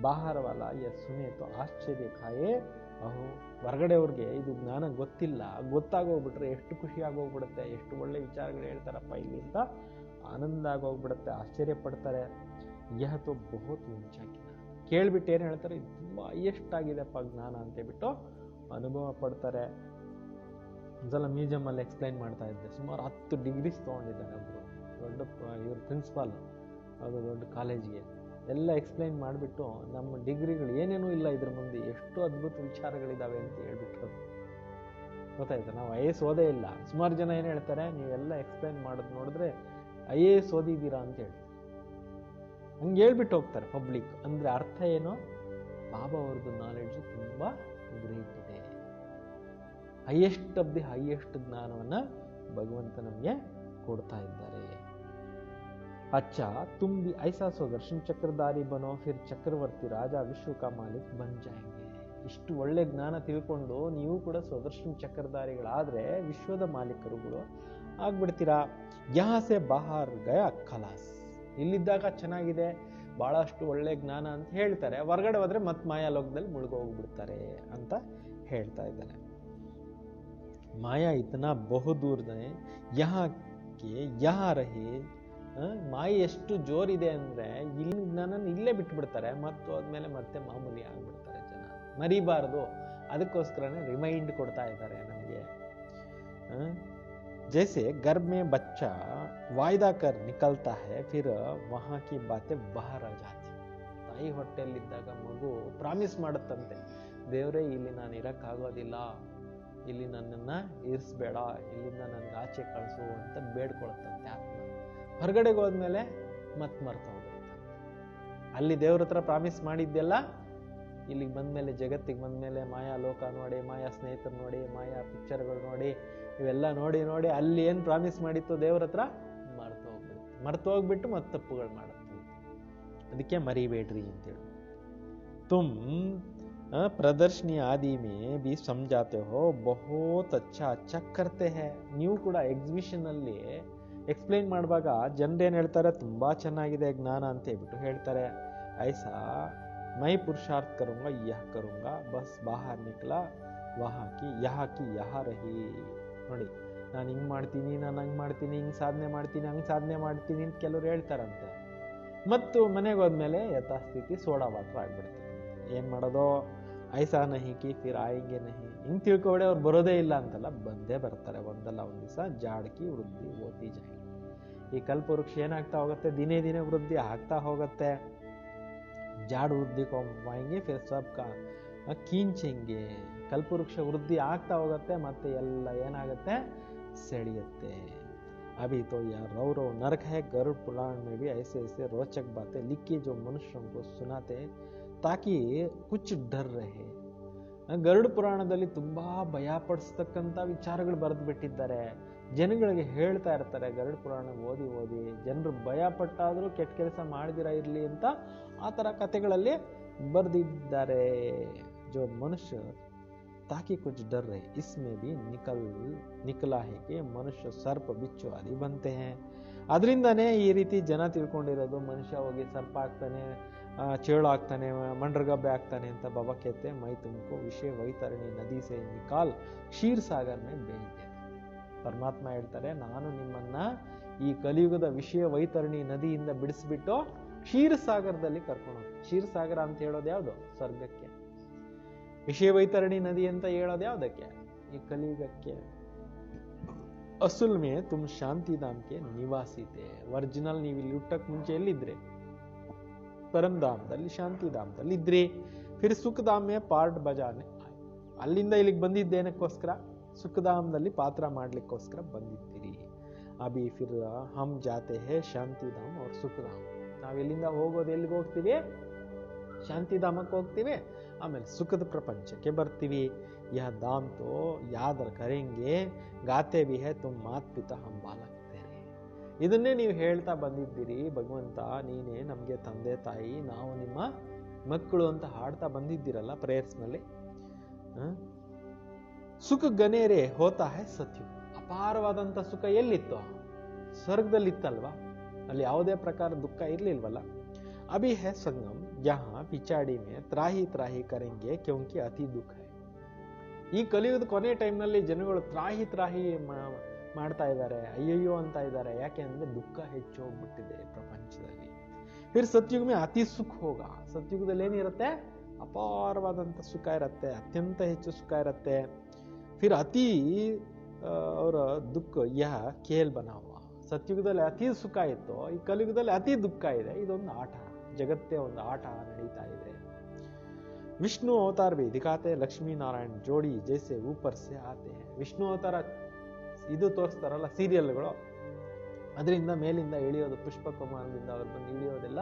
ಬಾಹರವಾಲ ಯ ಸುನೆ ತೋ ಆಶ್ಚರ್ಯ ಖಾಯೇ ಅಹೋ. ಹೊರಗಡೆಯವ್ರಿಗೆ ಇದು ಜ್ಞಾನ ಗೊತ್ತಿಲ್ಲ, ಗೊತ್ತಾಗೋಗ್ಬಿಟ್ರೆ ಎಷ್ಟು ಖುಷಿ ಆಗೋಗ್ಬಿಡುತ್ತೆ. ಎಷ್ಟು ಒಳ್ಳೆ ವಿಚಾರಗಳು ಹೇಳ್ತಾರಪ್ಪ ಇಲ್ಲಿ ಅಂತ ಆನಂದ ಆಗೋಗ್ಬಿಡುತ್ತೆ, ಆಶ್ಚರ್ಯ ಪಡ್ತಾರೆ. ಯಹ ತೋ ಬಹುತ್ ಊಂಚಾ ಜ್ಞಾನ. ಕೇಳ್ಬಿಟ್ಟು ಏನು ಹೇಳ್ತಾರೆ, ಇದು ತುಂಬ ಎಷ್ಟಾಗಿದೆಪ್ಪ ಜ್ಞಾನ ಅಂತೇಳ್ಬಿಟ್ಟು ಅನುಭವ ಪಡ್ತಾರೆ. ಒಂದ್ಸಲ ಮ್ಯೂಸಿಯಮಲ್ಲಿ ಎಕ್ಸ್ಪ್ಲೈನ್ ಮಾಡ್ತಾ ಇದ್ದೆ, ಸುಮಾರು 10 ಡಿಗ್ರೀಸ್ ತೊಗೊಂಡಿದ್ದಾರೆ ಒಬ್ಬರು ದೊಡ್ಡ ಇವ್ರ ಪ್ರಿನ್ಸಿಪಾಲ್ ಅದು ದೊಡ್ಡ ಕಾಲೇಜಿಗೆ. ಎಲ್ಲ ಎಕ್ಸ್ಪ್ಲೈನ್ ಮಾಡಿಬಿಟ್ಟು ನಮ್ಮ ಡಿಗ್ರಿಗಳು ಏನೇನೂ ಇಲ್ಲ ಇದ್ರ ಮುಂದೆ, ಎಷ್ಟು ಅದ್ಭುತ ವಿಚಾರಗಳಿದ್ದಾವೆ ಅಂತ ಹೇಳ್ಬಿಟ್ಟು. ಗೊತ್ತಾಯ್ತು, ನಾವು IAS ಓದೇ ಇಲ್ಲ. ಸುಮಾರು ಜನ ಏನು ಹೇಳ್ತಾರೆ, ನೀವೆಲ್ಲ ಎಕ್ಸ್ಪ್ಲೈನ್ ಮಾಡೋದು ನೋಡಿದ್ರೆ IAS ಓದಿದ್ದೀರಾ ಅಂತ ಹೇಳಿ ಹಂಗೆ ಹೇಳ್ಬಿಟ್ಟು ಹೋಗ್ತಾರೆ ಪಬ್ಲಿಕ್. ಅಂದರೆ ಅರ್ಥ ಏನು, ಬಾಬಾ ಅವ್ರದ್ದು ನಾಲೆಡ್ಜು ತುಂಬ ಗ್ರೇಟ್ ಇದೆ. ಹೈಯೆಸ್ಟ್ ಆಫ್ ದಿ ಹೈಯೆಸ್ಟ್ ಜ್ಞಾನವನ್ನು ಭಗವಂತ ನಮಗೆ ಕೊಡ್ತಾ ಇದ್ದಾರೆ. अच्छा तुम भी ऐसा सुदर्शन चक्रधारी बनो फिर चक्रवर्ती राजा विश्व का मालिक बन जाएंगे. ಇಷ್ಟು ಒಳ್ಳೆ ಜ್ಞಾನ ತಿಳ್ಕೊಂಡು ನೀವು ಕೂಡ ಸುದರ್ಶನ ಚಕ್ರಧಾರಿಗಳಾದ್ರೆ ವಿಶ್ವದ ಮಾಲೀಕರುಗಳು ಆಗ್ಬಿಡ್ತೀರಾ. ಯಹಾಸೆ ಬಾಹರ್ ಗಯ ಖಲಾಸ್. ಇಲ್ಲಿದ್ದಾಗ ಚೆನ್ನಾಗಿದೆ, ಬಹಳಷ್ಟು ಒಳ್ಳೆ ಜ್ಞಾನ ಅಂತ ಹೇಳ್ತಾರೆ, ಹೊರಗಡೆ ಹೋದ್ರೆ ಮತ್ತೆ ಮಾಯಾಲೋಕದಲ್ಲಿ ಮುಳುಗೋಗ್ಬಿಡ್ತಾರೆ ಅಂತ ಹೇಳ್ತಾ ಇದ್ದಾರೆ. ಮಾಯಾ ಇತನಾ ಬಹುದೂರ್ ನೇ ಯಹಾಕ್ಕೆ ಯಹಾ ರಹೇ. ಮಾಯೆ ಎಷ್ಟು ಜೋರಿದೆ ಅಂದ್ರೆ ಇಲ್ಲಿ ಜ್ಞಾನ ಇಲ್ಲೇ ಬಿಟ್ಬಿಡ್ತಾರೆ, ಮತ್ತು ಆದ್ಮೇಲೆ ಮತ್ತೆ ಮಾಮೂಲಿ ಆಗ್ಬಿಡ್ತಾರೆ ಜನ. ಮರಿಬಾರದು, ಅದಕ್ಕೋಸ್ಕರನೇ ರಿಮೈಂಡ್ ಕೊಡ್ತಾ ಇದ್ದಾರೆ ನಮಗೆ. जैसे घर में बच्चा वायदा कर निकलता है फिर वहां की बातें बाहर आ जाती. ತಾಯಿ ಹೊಟ್ಟೆಯಲ್ಲಿದ್ದಾಗ ಮಗು ಪ್ರಾಮಿಸ್ ಮಾಡುತ್ತಂತೆ, ದೇವರೇ ಇಲ್ಲಿ ನಾನು ಇರಕ್ಕಾಗೋದಿಲ್ಲ, ಇಲ್ಲಿ ನನ್ನನ್ನ ಇರಿಸ್ಬೇಡ, ಇಲ್ಲಿಂದ ನನ್ಗೆ ಆಚೆ ಕಳಿಸು ಅಂತ ಬೇಡ್ಕೊಳತ್ತಂತೆ ಆತ್ಮ. ಹೊರಗಡೆಗೆ ಹೋದ್ಮೇಲೆ ಮತ್ತೆ ಮರ್ತು ಹೋಗುತ್ತೆ. ಅಲ್ಲಿ ದೇವ್ರ ಹತ್ರ ಪ್ರಾಮಿಸ್ ಮಾಡಿದ್ದೆಲ್ಲ ಇಲ್ಲಿಗೆ ಬಂದ್ಮೇಲೆ, ಜಗತ್ತಿಗೆ ಬಂದ್ಮೇಲೆ ಮಾಯಾ ಲೋಕ ನೋಡಿ, ಮಾಯಾ ಸ್ನೇಹಿತರು ನೋಡಿ, ಮಾಯಾ ಪಿಕ್ಚರ್ಗಳು ನೋಡಿ, ಇವೆಲ್ಲ ನೋಡಿ ನೋಡಿ ಅಲ್ಲಿ ಏನು ಪ್ರಾಮಿಸ್ ಮಾಡಿತ್ತು ದೇವ್ರ ಹತ್ರ ಮರ್ತು ಹೋಗ್ಬಿಟ್ಟು ಮತ್ತೆ ತಪ್ಪುಗಳು ಮಾಡುತ್ತೆ. ಅದಕ್ಕೆ ಮರಿಬೇಡ್ರಿ ಅಂತೇಳಿ. ತುಮ್ ಪ್ರದರ್ಶನಿ ಆದಿ ಮೇ ಬಿ ಸಮझाते हो बहुत अच्छा अच्छा करते हैं. ನೀವು ಕೂಡ ಎಕ್ಸಿಬಿಷನ್ ಅಲ್ಲಿ ಎಕ್ಸ್ಪ್ಲೈನ್ ಮಾಡುವಾಗ ಜನರೇನು ಹೇಳ್ತಾರೆ, ತುಂಬಾ ಚೆನ್ನಾಗಿದೆ ಜ್ಞಾನ ಅಂತ ಹೇಳ್ಬಿಟ್ಟು ಹೇಳ್ತಾರೆ. ಐಸಾ ಮೈ ಪುರುಷಾರ್ಥ ಕरूंगा ಯಹ ಕरूंगा ಬಸ್ ಬಾಹರ್ ನಿಕ್ಲಾ ವಹಾ ಕಿ ಯಹ ರಹಿ. ನೋಡಿ, ನಾನು ಹಿಂಗೆ ಮಾಡ್ತೀನಿ, ನಾನು ಹಂಗೆ ಮಾಡ್ತೀನಿ, ಹಿಂಗೆ ಸಾಧನೆ ಮಾಡ್ತೀನಿ, ಹಂಗೆ ಸಾಧನೆ ಮಾಡ್ತೀನಿ ಅಂತ ಕೆಲವ್ರು ಹೇಳ್ತಾರಂತೆ. ಮತ್ತು ಮನೆಗೆ ಹೋದ್ಮೇಲೆ ಯಥಾಸ್ಥಿತಿ ಸೋಡಾ ವಾಟರ್ ಆಗ್ಬಿಡ್ತಾರೆ. ಏನು ಮಾಡೋದು, ಐಸಾ ನಹಿ ಕಿ ಫಿರ್ ಆಯಂಗೆ ನಹಿ. ಹಿಂಗೆ ತಿಳ್ಕೊಬೇಡಿ, ಅವ್ರು ಬರೋದೇ ಇಲ್ಲ ಅಂತಲ್ಲ, ಬಂದೇ ಬರ್ತಾರೆ ಒಂದಲ್ಲ ಒಂದು ದಿವಸ. ಜಾಡ್ಕಿ ವೃದ್ಧಿ ಓತಿ ಜಾಯಿ. ಈ ಕಲ್ಪವೃಕ್ಷ ಏನಾಗ್ತಾ ಹೋಗುತ್ತೆ, ದಿನೇ ದಿನೇ ವೃದ್ಧಿ ಆಗ್ತಾ ಹೋಗುತ್ತೆ. ಜಾಡ್ ವೃದ್ಧಿ ಕೊಂಬಾಯಂಗೆ ಫಿರ್ ಸಬ್ಕ ಕೀಂಚೆಂಗೆ. ಕಲ್ಪವೃಕ್ಷ ವೃದ್ಧಿ ಆಗ್ತಾ ಹೋಗುತ್ತೆ, ಮತ್ತೆ ಎಲ್ಲ ಏನಾಗುತ್ತೆ, ಸೆಳೆಯುತ್ತೆ. अभी तो यार रौ नरक है. गरुड़ पुराण में भी ऐसे ऐसे रोचक बातें लिखी जो मनुष्यों को सुनाते ताकि कुछ डर रहे. ಗರುಡ ಪುರಾಣದಲ್ಲಿ ತುಂಬಾ ಭಯ ಪಡಿಸ್ತಕ್ಕಂಥ ವಿಚಾರಗಳು ಬರೆದು ಬಿಟ್ಟಿದ್ದಾರೆ, ಜನಗಳಿಗೆ ಹೇಳ್ತಾ ಇರ್ತಾರೆ. ಗರುಡ ಪುರಾಣ ಓದಿ ಓದಿ ಜನರು ಭಯ ಪಟ್ಟಾದರೂ ಕೆಟ್ಟ ಕೆಲಸ ಮಾಡಿದಿರ ಇರಲಿ ಅಂತ ಆ ಥರ ಕಥೆಗಳಲ್ಲಿ ಬರೆದಿದ್ದಾರೆ. जो मनुष्य ताकि कुछ डर रहे इसमें भी निकला है कि मनुष्य सर्प बिच्छू आदि बनते हैं. ಅದರಿಂದನೇ ಈ ರೀತಿ ಜನ ತಿಳ್ಕೊಂಡಿರೋದು, ಮನುಷ್ಯ ಹೋಗಿ ಸರ್ಪ ಆಗ್ತಾನೆ, ಚೇಳು ಆಗ್ತಾನೆ, ಮಂಡ್ರಗಬ್ಬೆ ಆಗ್ತಾನೆ ಅಂತ. ಬಾಬಾ कहते मैं तुमको विषय वैतरणी नदी से निकाल क्षीर सागर में भेज देता. ಪರಮಾತ್ಮ ಹೇಳ್ತಾರೆ, ನಾನು ನಿಮ್ಮನ್ನ ಈ ಕಲಿಯುಗದ ವಿಷಯ ವೈತರಣಿ ನದಿಯಿಂದ ಬಿಡಿಸ್ಬಿಟ್ಟು ಕ್ಷೀರ ಸಾಗರದಲ್ಲಿ ಕರ್ಕೊಂಡು ಹೋಗ್ತೀನಿ. ಕ್ಷೀರ ಸಾಗರ ಅಂತ ಹೇಳೋದು ಯಾವುದು, ಸ್ವರ್ಗಕ್ಕೆ. ವಿಷಯ ವೈತರಣಿ ನದಿ ಅಂತ ಹೇಳೋದು ಯಾವುದಕ್ಕೆ, ಈ ಕಲಿಯುಗಕ್ಕೆ. ಅಸುಲ್ ಮೇ ತುಮ್ ಶಾಂತಿಧಾಮ್ಗೆ ನಿವಾಸಿತೆ. ಒರಿಜಿನಲ್ ನೀವು ಇಲ್ಲಿ ಹುಟ್ಟಕ್ ಮುಂಚೆ ಎಲ್ಲಿದ್ರಿ, ಪರಂಧಾಮದಲ್ಲಿ, ಶಾಂತಿಧಾಮದಲ್ಲಿ ಇದ್ರಿ. ಫಿರ್ ಸುಖಧಾಮ್ ಮೇ ಪಾರ್ಟ್ ಬಜಾನೆ. ಅಲ್ಲಿಂದ ಇಲ್ಲಿಗೆ ಬಂದಿದ್ದೇನಕ್ಕೋಸ್ಕರ, ಸುಖಧಾಮದಲ್ಲಿ ಪಾತ್ರ ಮಾಡ್ಲಿಕ್ಕೋಸ್ಕರ ಬಂದಿದ್ದೀರಿ. ಅಭಿ ಫಿರ್ ಹಮ್ ಜಾತೆ ಹೇ ಶಾಂತಿಧಾಮ್ और ಸುಖಧಾಮ್. ನಾವೆಲ್ಲಿಂದ ಹೋಗೋದು, ಎಲ್ಲಿಗೆ ಹೋಗ್ತೀವಿ, ಶಾಂತಿಧಾಮಕ್ಕೆ ಹೋಗ್ತೀವಿ, ಆಮೇಲೆ ಸುಖದ ಪ್ರಪಂಚಕ್ಕೆ ಬರ್ತೀವಿ. ಯಹ ಧಾಮ್ ತೋ ಯಾದ್ ಕರೆಂಗೆ ಗಾತೆ ಭಿ ಹೈ ತುಮ್ ಮಾತ್ ಪಿತಾ ಹಮ್ ಬಾಲಕ್ ತೇರೆ. ಇದನ್ನೇ ನೀವು ಹೇಳ್ತಾ ಬಂದಿದ್ದೀರಿ, ಭಗವಂತ ನೀನೇ ನಮಗೆ ತಂದೆ ತಾಯಿ, ನಾವು ನಿಮ್ಮ ಮಕ್ಕಳು ಅಂತ ಹಾಡ್ತಾ ಬಂದಿದ್ದೀರಲ್ಲ ಪ್ರೇಯರ್ಸ್ನಲ್ಲಿ. ಸುಖ ಗನೇರೆ ಹೋತಾ ಹೈ ಸತ್ಯು. ಅಪಾರವಾದಂಥ ಸುಖ ಎಲ್ಲಿತ್ತು, ಸ್ವರ್ಗದಲ್ಲಿತ್ತಲ್ವಾ, ಅಲ್ಲಿ ಯಾವುದೇ ಪ್ರಕಾರ ದುಃಖ ಇರ್ಲಿಲ್ವಲ್ಲ. अभी है संगम यहाँ पिछाड़ी में त्राही त्राही करेंगे क्योंकि अति दुख है. ಈ ಕಲಿಯುಗದ ಕೊನೆ ಟೈಮ್ನಲ್ಲಿ ಜನಗಳು ತ್ರಾಹಿ ತ್ರಾಹಿ ಮಾಡ್ತಾ ಇದ್ದಾರೆ, ಅಯ್ಯಯ್ಯೋ ಅಂತ ಇದ್ದಾರೆ. ಯಾಕೆ ಅಂದ್ರೆ ದುಃಖ ಹೆಚ್ಚು ಹೋಗ್ಬಿಟ್ಟಿದೆ ಪ್ರಪಂಚದಲ್ಲಿ. ಫಿರ್ ಸತ್ಯುಗ ಮೇ ಅತಿ ಸುಖ ಹೋಗ. ಸತ್ಯುಗದಲ್ಲಿ ಏನಿರುತ್ತೆ? ಅಪಾರವಾದಂತ ಸುಖ ಇರುತ್ತೆ, ಅತ್ಯಂತ ಹೆಚ್ಚು ಸುಖ ಇರುತ್ತೆ. ಫಿರ್ ಅತಿ ಅವರ ದುಃಖ ಯಹ ಖೇಲ್ ಬನಾ ಹುವಾ. ಸತ್ಯುಗದಲ್ಲಿ ಅತಿ ಸುಖ ಇತ್ತು, ಈ ಕಲಿಯುಗದಲ್ಲಿ ಅತಿ ದುಃಖ ಇದೆ. ಇದೊಂದು ಆಟ, ಜಗತ್ತೇ ಒಂದು ಆಟ ನಡೀತಾ ಇದೆ. ವಿಷ್ಣು ಅವತಾರ ಭಿ ದಿಖಾತೆ ಲಕ್ಷ್ಮೀ ನಾರಾಯಣ ಜೋಡಿ ಜೈಸೆ ಊಪರ್ ಸೆ ಆತೆ. ವಿಷ್ಣು ಅವತಾರ ಇದು ತೋರಿಸ್ತಾರಲ್ಲ ಸೀರಿಯಲ್ಗಳು, ಅದರಿಂದ ಮೇಲಿಂದ ಇಳಿಯೋದು, ಪುಷ್ಪಕುಮಾರದಿಂದ ಅವ್ರು ಬಂದು ಇಳಿಯೋದೆಲ್ಲ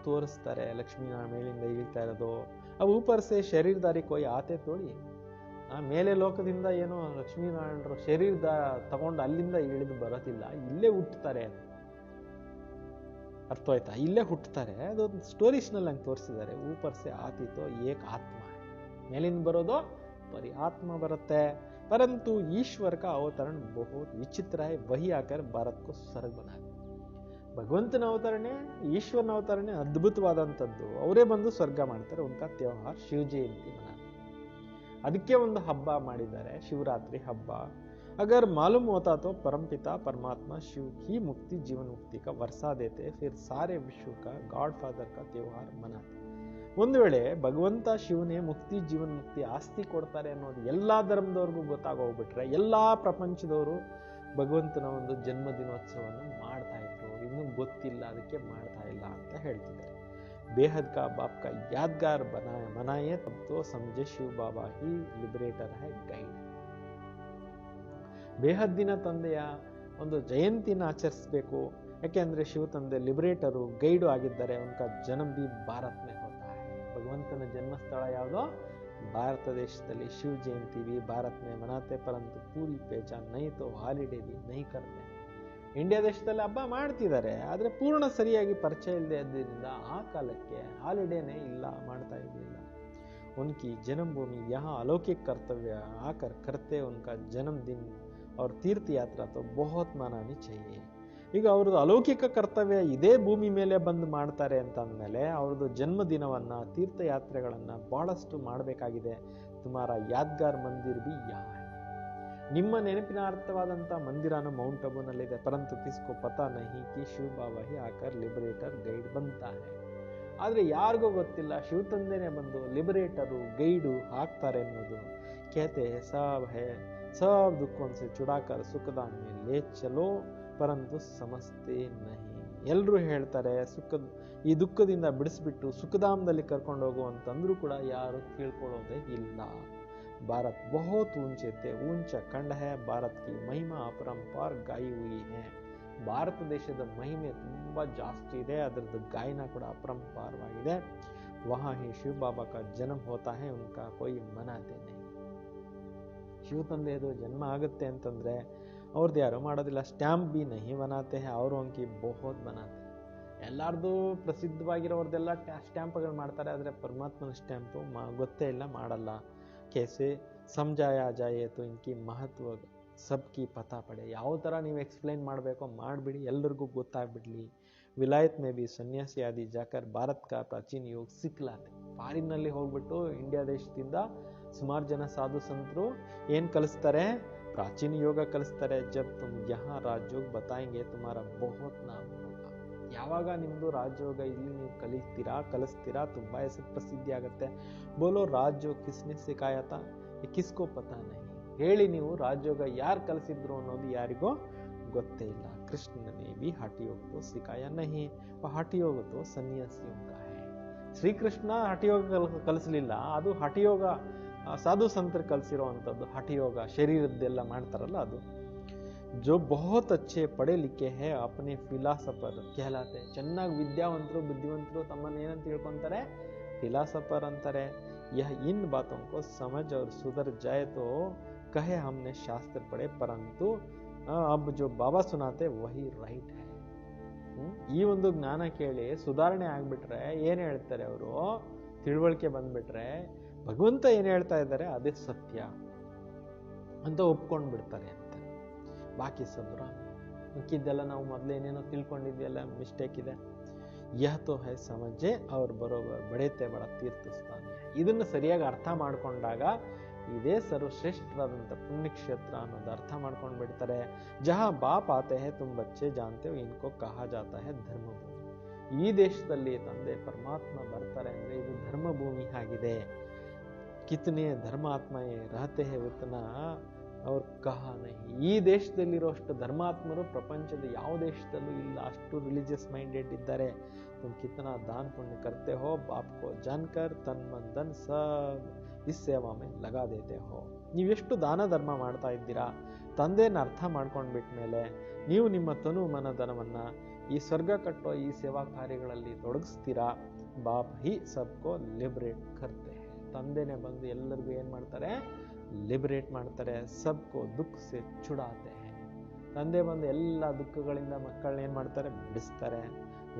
ತೋರಿಸ್ತಾರೆ. ಲಕ್ಷ್ಮೀನಾರಾಯಣ ಮೇಲಿಂದ ಇಳಿತಾ ಇರೋದು. ಅವು ಊಪರ್ ಸೆ ಶರೀರದಾರಿ ಕೋಯಿ ಆತೆ ತೋಡಿ. ಮೇಲೆ ಲೋಕದಿಂದ ಏನೋ ಲಕ್ಷ್ಮೀನಾರಾಯಣರು ಶರೀರದ ತಗೊಂಡು ಅಲ್ಲಿಂದ ಇಳಿದು ಬರೋದಿಲ್ಲ, ಇಲ್ಲೇ ಹುಟ್ಟುತ್ತಾರೆ. ಅರ್ಥ ಆಯ್ತಾ? ಇಲ್ಲೇ ಹುಟ್ಟುತ್ತಾರೆ. ಅದೊಂದು ಸ್ಟೋರೀಸ್ನಲ್ಲಿ ಹಂಗೆ ತೋರಿಸಿದ್ದಾರೆ. ಊಪರ್ ಸೆ ಆತಿತೋ ಏಕ ಆತ್ಮ, ಮೇಲಿಂದ ಬರೋದು ಬರೀ ಆತ್ಮ ಬರುತ್ತೆ. ಪರಂತು ಈಶ್ವರ ಕಾ ಅವತರಣ ಬಹುತ್ ವಿಚಿತ್ರ ಹೈ, ವಹಿ ಆಕರ್ ಭಾರತ್ ಕೋ ಸ್ವರ್ಗ ಬನಾ. ಭಗವಂತನ ಅವತರಣೆ, ಈಶ್ವರನ ಅವತರಣೆ ಅದ್ಭುತವಾದಂಥದ್ದು. ಅವರೇ ಬಂದು ಸ್ವರ್ಗ ಮಾಡ್ತಾರೆ. ಉನ್ಕಾ ತ್ಯೋಹಾರ್ ಶಿವ ಜಯಂತಿ ಮನಾ, ಅದಕ್ಕೆ ಒಂದು ಹಬ್ಬ ಮಾಡಿದ್ದಾರೆ, ಶಿವರಾತ್ರಿ ಹಬ್ಬ. अगर मालूम होता तो परमपिता परमात्मा शिव ही मुक्ति जीवन मुक्ति का वर्षा देते, फिर सारे विश्व का गॉड फादर का त्योहार मनाते. ಒಂದು ವೇಳೆ ಭಗವಂತ ಶಿವನೇ ಮುಕ್ತಿ ಜೀವನ್ ಮುಕ್ತಿ ಆಸ್ತಿ ಕೊಡ್ತಾರೆ ಅನ್ನೋದು ಎಲ್ಲಾ ಧರ್ಮದವ್ರಿಗೂ ಗೊತ್ತಾಗೋಗ್ಬಿಟ್ರೆ, ಎಲ್ಲಾ ಪ್ರಪಂಚದವರು ಭಗವಂತನ ಒಂದು ಜನ್ಮ ದಿನೋತ್ಸವವನ್ನು ಮಾಡ್ತಾ ಇದ್ರು. ಇನ್ನೂ ಗೊತ್ತಿಲ್ಲ, ಅದಕ್ಕೆ ಮಾಡ್ತಾ ಇಲ್ಲ ಅಂತ ಹೇಳ್ತಿದ್ದಾರೆ. बेहद का बाप का यादगार मनाए तब तो समझे शिव बाबा ही लिबरेटर है गैड. ಬೇಹದ್ದಿನ ತಂದೆಯ ಒಂದು ಜಯಂತಿನ ಆಚರಿಸಬೇಕು. ಯಾಕೆಂದ್ರೆ ಶಿವ ತಂದೆ ಲಿಬರೇಟರು, ಗೈಡು ಆಗಿದ್ದಾರೆ. ಉನ್ಕ ಜನ್ಮ ಭಿ ಭಾರತ್ ಮೇ ಹೋತಾ ಹೈ. ಭಗವಂತನ ಜನ್ಮಸ್ಥಳ ಯಾವುದೋ ಭಾರತ ದೇಶದಲ್ಲಿ. ಶಿವ ಜಯಂತಿ ಭಿ ಭಾರತ್ ಮೇ ಮನಾತೆ, ಪರಂತು ಪೂರಿ ಪೇಚಾನ್ ನಹೀ ತೋ ಹಾಲಿಡೇ ಭಿ ನಹೀ ಕರ್ತೆ. ಇಂಡಿಯಾ ದೇಶದಲ್ಲಿ ಹಬ್ಬ ಮಾಡ್ತಿದ್ದಾರೆ, ಆದ್ರೆ ಪೂರ್ಣ ಸರಿಯಾಗಿ ಪರಿಚಯ ಇಲ್ಲದೆ ಇದ್ದರಿಂದ ಆ ಕಾಲಕ್ಕೆ ಹಾಲಿಡೇನೇ ಇಲ್ಲ, ಮಾಡ್ತಾ ಇರಲಿಲ್ಲ. ಉನ್ಕಿ ಜನ್ಮಭೂಮಿ ಯಹಾ अलौकिक कर्तव्य आकर करते, उनका जन्मदिन और तीर्थ यात्रा तो बहुत मनानी चाहिए. ಈಗ ಅವ್ರದ್ದು ಅಲೌಕಿಕ ಕರ್ತವ್ಯ ಇದೇ ಭೂಮಿ ಮೇಲೆ ಬಂದು ಮಾಡ್ತಾರೆ ಅಂತ ಅಂದಮೇಲೆ ಅವ್ರದ್ದು ಜನ್ಮದಿನವನ್ನ, ತೀರ್ಥಯಾತ್ರೆಗಳನ್ನ ಬಹಳಷ್ಟು ಮಾಡಬೇಕಾಗಿದೆ. ತುಮಾರ ಯಾದ್ಗಾರ್ ಮಂದಿರ್ ಬಿ ಯಾ ಹೈ. ನಿಮ್ಮ ನೆನಪಿನಾರ್ಥವಾದಂಥ ಮಂದಿರನ ಮೌಂಟ್ ಅಬುನಲ್ಲಿದೆ. ಪರಂತು ಕಿಸ್ಕೋ ಪತಾ ನಹಿ ಕಿ ಶಿವ ಬಾಬಾ ಹಿ ಆಕರ್ ಲಿಬರೇಟರ್ ಗೈಡ್ ಬಂತಾ ಹೈ. ಆದ್ರೆ ಯಾರಿಗೂ ಗೊತ್ತಿಲ್ಲ ಶಿವ ತಂದೆನೇ ಬಂದು ಲಿಬರೇಟರು, ಗೈಡು ಆಗ್ತಾರೆ ಅನ್ನೋದು. कहते हैं सब है, सब दुखों से छुड़ाकर सुखधाम में ले चलो, ಪರಂತು ಸಮಸ್ತೆ ನಹಿ. ಎಲ್ಲರೂ ಹೇಳ್ತಾರೆ ಈ ದುಃಖದಿಂದ ಬಿಡಿಸ್ಬಿಟ್ಟು ಸುಖಧಾಮದಲ್ಲಿ ಕರ್ಕೊಂಡು ಹೋಗು ಅಂತಂದ್ರೂ ಕೂಡ ಯಾರು ತಿಳ್ಕೊಳ್ಳೋದೇ ಇಲ್ಲ. ಭಾರತ್ ಬಹುತ್ ಊಂಚೆ ತೆ ಊಂಚ ಕಂಡ ಹೈ, ಭಾರತ್ ಕಿ ಮಹಿಮಾ ಅಪರಂಪಾರ್ ಗಾಯಿ ಹುಯಿ ಹೈ. ಭಾರತ ದೇಶದ ಮಹಿಮೆ ತುಂಬಾ ಜಾಸ್ತಿ ಇದೆ, ಅದರದ್ದು ಗಾಯನ ಕೂಡ ಅಪರಂಪಾರವಾಗಿದೆ. ವಹಾ ಹಿ ಶಿವ ಬಾಬಾ ಕಾ ಜನ್ಮ ಹೋತಾ ಹೈ, ಉನ್ಕಾ ಕೋಯಿ ಮನಾತೆ ನಹಿ. ಶಿವ ತಂದೆಯದು ಜನ್ಮ ಆಗುತ್ತೆ ಅಂತಂದ್ರೆ ಅವ್ರದ್ದು ಯಾರು ಮಾಡೋದಿಲ್ಲ. ಸ್ಟ್ಯಾಂಪ್ ಬಿ ನಹಿ ಬನಾತೆ ಹೈ, ಅವರು ಅಂಕಿ ಬಹುತ್ ಬನಾತೆ. ಎಲ್ಲಾರ್ದು ಪ್ರಸಿದ್ಧವಾಗಿರೋರ್ದೆಲ್ಲ ಸ್ಟ್ಯಾಂಪ್ಗಳು ಮಾಡ್ತಾರೆ, ಆದರೆ ಪರಮಾತ್ಮನ ಸ್ಟ್ಯಾಂಪು ಗೊತ್ತೇ ಇಲ್ಲ, ಮಾಡಲ್ಲ. ಕೇಸೆ ಸಮಜಾಯ ಜಾಯೆ ತೋ ಇನ್ಕಿ ಮಹತ್ವ ಸಬ್ಕಿ ಪತಾ ಪಡೆ. ಯಾವ ಥರ ನೀವು ಎಕ್ಸ್ಪ್ಲೈನ್ ಮಾಡಬೇಕೋ ಮಾಡಿಬಿಡಿ, ಎಲ್ಲರಿಗೂ ಗೊತ್ತಾಗ್ಬಿಡ್ಲಿ. ವಿಲಾಯತ್ ಮೇ ಬಿ ಸನ್ಯಾಸಿ ಆದಿ ಜಾಕರ್ ಭಾರತ್ ಕಾ ಪ್ರಾಚೀನ ಯೋಗ ಸಿಕ್ಲಾತೆ. ಫಾರಿನ್ನಲ್ಲಿ ಹೋಗ್ಬಿಟ್ಟು ಇಂಡಿಯಾ ದೇಶದಿಂದ ಸುಮಾರು ಜನ ಸಾಧು ಸಂತರು ಏನ್ ಕಲಿಸ್ತಾರೆ? ಪ್ರಾಚೀನ ಯೋಗ ಕಲಿಸ್ತಾರೆ. ಜಬ್ ತುಮ್ ಯಹಾ ರಾಜಯೋಗ ಬತಾಯಂಗೆ ತುಮಾರ ಬಹುತ್ ನಾಮ ಹೋಗಾ. ಯಾವಾಗ ನಿಮ್ದು ರಾಜಯೋಗ ಇಲ್ಲಿ ನೀವು ಕಲಿಸ್ತೀರಾ ತುಂಬಾ ಹೆಸರು ಪ್ರಸಿದ್ಧಿ ಆಗುತ್ತೆ. ಬೋಲೋ ರಾಜಯೋಗ ಕಿಸ್ನೆ ಸಿಖಾಯತಾ, ಕಿಸ್ಕೋ ಪತಾ ನಹಿ. ಹೇಳಿ ನೀವು ರಾಜಯೋಗ ಯಾರು ಕಲಿಸಿದ್ರು ಅನ್ನೋದು ಯಾರಿಗೋ ಗೊತ್ತೇ ಇಲ್ಲ. ಕೃಷ್ಣನೇ ಬಿ ಹಠಯೋಗ ತೋ ಸಿಖಾಯ ನಹಿ, ಹಠಯೋಗ ತೋ ಸನ್ಯಾಸಿಯೋಂ ಕಾ ಹೈ. ಶ್ರೀಕೃಷ್ಣ ಹಠಯೋಗ ಕಲಿಸಲಿಲ್ಲ, ಅದು ಹಠಯೋಗ ಸಾಧು ಸಂತರು ಕಲಿಸಿರುವಂಥದ್ದು. ಹಠಯೋಗ ಶರೀರದ್ದೆಲ್ಲ ಮಾಡ್ತಾರಲ್ಲ ಅದು. ಜೋ ಬಹುತ್ ಅಚ್ಚೆ ಪಡೆ ಲಿಖೆ ಹೇ ಅಪನೆ ಫಿಲಾಸಫರ್ ಕೇಳಾತೆ. ಚೆನ್ನಾಗಿ ವಿದ್ಯಾವಂತರು ಬುದ್ಧಿವಂತರು ತಮ್ಮನ್ನ ಏನಂತ ತಿಳ್ಕೊಂತಾರೆ? ಫಿಲಾಸಫರ್ ಅಂತಾರೆ. यह इन बातों को समझ और सुधर जाए तो कहे हमने शास्त्र पढ़े, परंतु अब जो बाबा सुनाते वही राइट है. ಈ ಒಂದು ಜ್ಞಾನ ಕೇಳಿ ಸುಧಾರಣೆ ಆಗ್ಬಿಟ್ರೆ ಏನ್ ಹೇಳ್ತಾರೆ ಅವರು? ತಿಳುವಳಿಕೆ ಬಂದ್ಬಿಟ್ರೆ ಭಗವಂತ ಏನ್ ಹೇಳ್ತಾ ಇದ್ದಾರೆ ಅದೇ ಸತ್ಯ ಅಂತ ಒಪ್ಕೊಂಡ್ ಬಿಡ್ತಾರೆ ಅಂತ. ಬಾಕಿ ಸಬ್ರ ಮಿಕ್ಕಿದ್ದೆಲ್ಲ ನಾವು ಮೊದಲೇ ಏನೇನೋ ತಿಳ್ಕೊಂಡಿದ್ವೆಲ್ಲ ಮಿಸ್ಟೇಕ್ ಇದೆ. ಯಹ ತೋ ಹೈ ಸಮಜೆ ಅವ್ರ ಬರೋಬರ್ ಬಡೇತೆ ಬಡ ತೀರ್ಥ ಸ್ಥಾನ. ಇದನ್ನು ಸರಿಯಾಗಿ ಅರ್ಥ ಮಾಡ್ಕೊಂಡಾಗ ಇದೇ ಸರ್ವಶ್ರೇಷ್ಠವಾದಂಥ ಪುಣ್ಯಕ್ಷೇತ್ರ ಅನ್ನೋದು ಅರ್ಥ ಮಾಡ್ಕೊಂಡು ಬಿಡ್ತಾರೆ. ಜಹಾ ಬಾಪ್ ಆತೆ ಹೈ ತುಮ್ ಬಚ್ಚೆ ಜಾನ್ತೆ ಹೋ ಇನ್ಕೋ ಕಹಾ ಜಾತಾ ಹೈ ಧರ್ಮಭೂಮಿ. ಈ ದೇಶದಲ್ಲಿ ತಂದೆ ಪರಮಾತ್ಮ ಬರ್ತಾರೆ ಅಂದ್ರೆ ಇದು ಧರ್ಮ ಭೂಮಿ ಆಗಿದೆ. ಕಿತನೆ ಧರ್ಮಾತ್ಮಯೇ ರಹತೆ ಹೇ ಉತನಾ ಅವ್ರ ಕಹಾ ನಹಿ. ಈ ದೇಶದಲ್ಲಿರುವಷ್ಟು ಧರ್ಮಾತ್ಮರು ಪ್ರಪಂಚದ ಯಾವ ದೇಶದಲ್ಲೂ ಇಲ್ಲ, ಅಷ್ಟು ರಿಲಿಜಿಯಸ್ ಮೈಂಡೆಡ್ ಇದ್ದಾರೆ. तुम कितना दान पुण्य करते हो, बाप को जानकर तन मन धन सब इस ಸೇವಾ में लगा देते हो. ನೀವೆಷ್ಟು ದಾನ ಧರ್ಮ ಮಾಡ್ತಾ ಇದ್ದೀರಾ, ತಂದೆನ ಅರ್ಥ ಮಾಡ್ಕೊಂಡ್ಬಿಟ್ಮೇಲೆ ನೀವು ನಿಮ್ಮ ತನು ಮನ ಧನವನ್ನ ಈ ಸ್ವರ್ಗ ಕಟ್ಟೋ ಈ ಸೇವಾ ಕಾರ್ಯಗಳಲ್ಲಿ ತೊಡಗಿಸ್ತೀರಾ. ಬಾಪ್ ಹಿ ಸಬ್ಕೋ ಲಿಬರೇಟ್ ಕರ್ತೆ. ತಂದೆನೆ ಬಂದು ಎಲ್ಲರಿಗೂ ಏನ್ ಮಾಡ್ತಾರೆ, ಲಿಬರೇಟ್ ಮಾಡ್ತಾರೆ. ಸಬ್ಕೋ ದುಃಖ ಸೆ ಚುಡಾತೆ. ತಂದೆ ಬಂದು ಎಲ್ಲ ದುಃಖಗಳಿಂದ ಮಕ್ಕಳನ್ನ ಏನ್ ಮಾಡ್ತಾರೆ, ಬಿಡಿಸ್ತಾರೆ.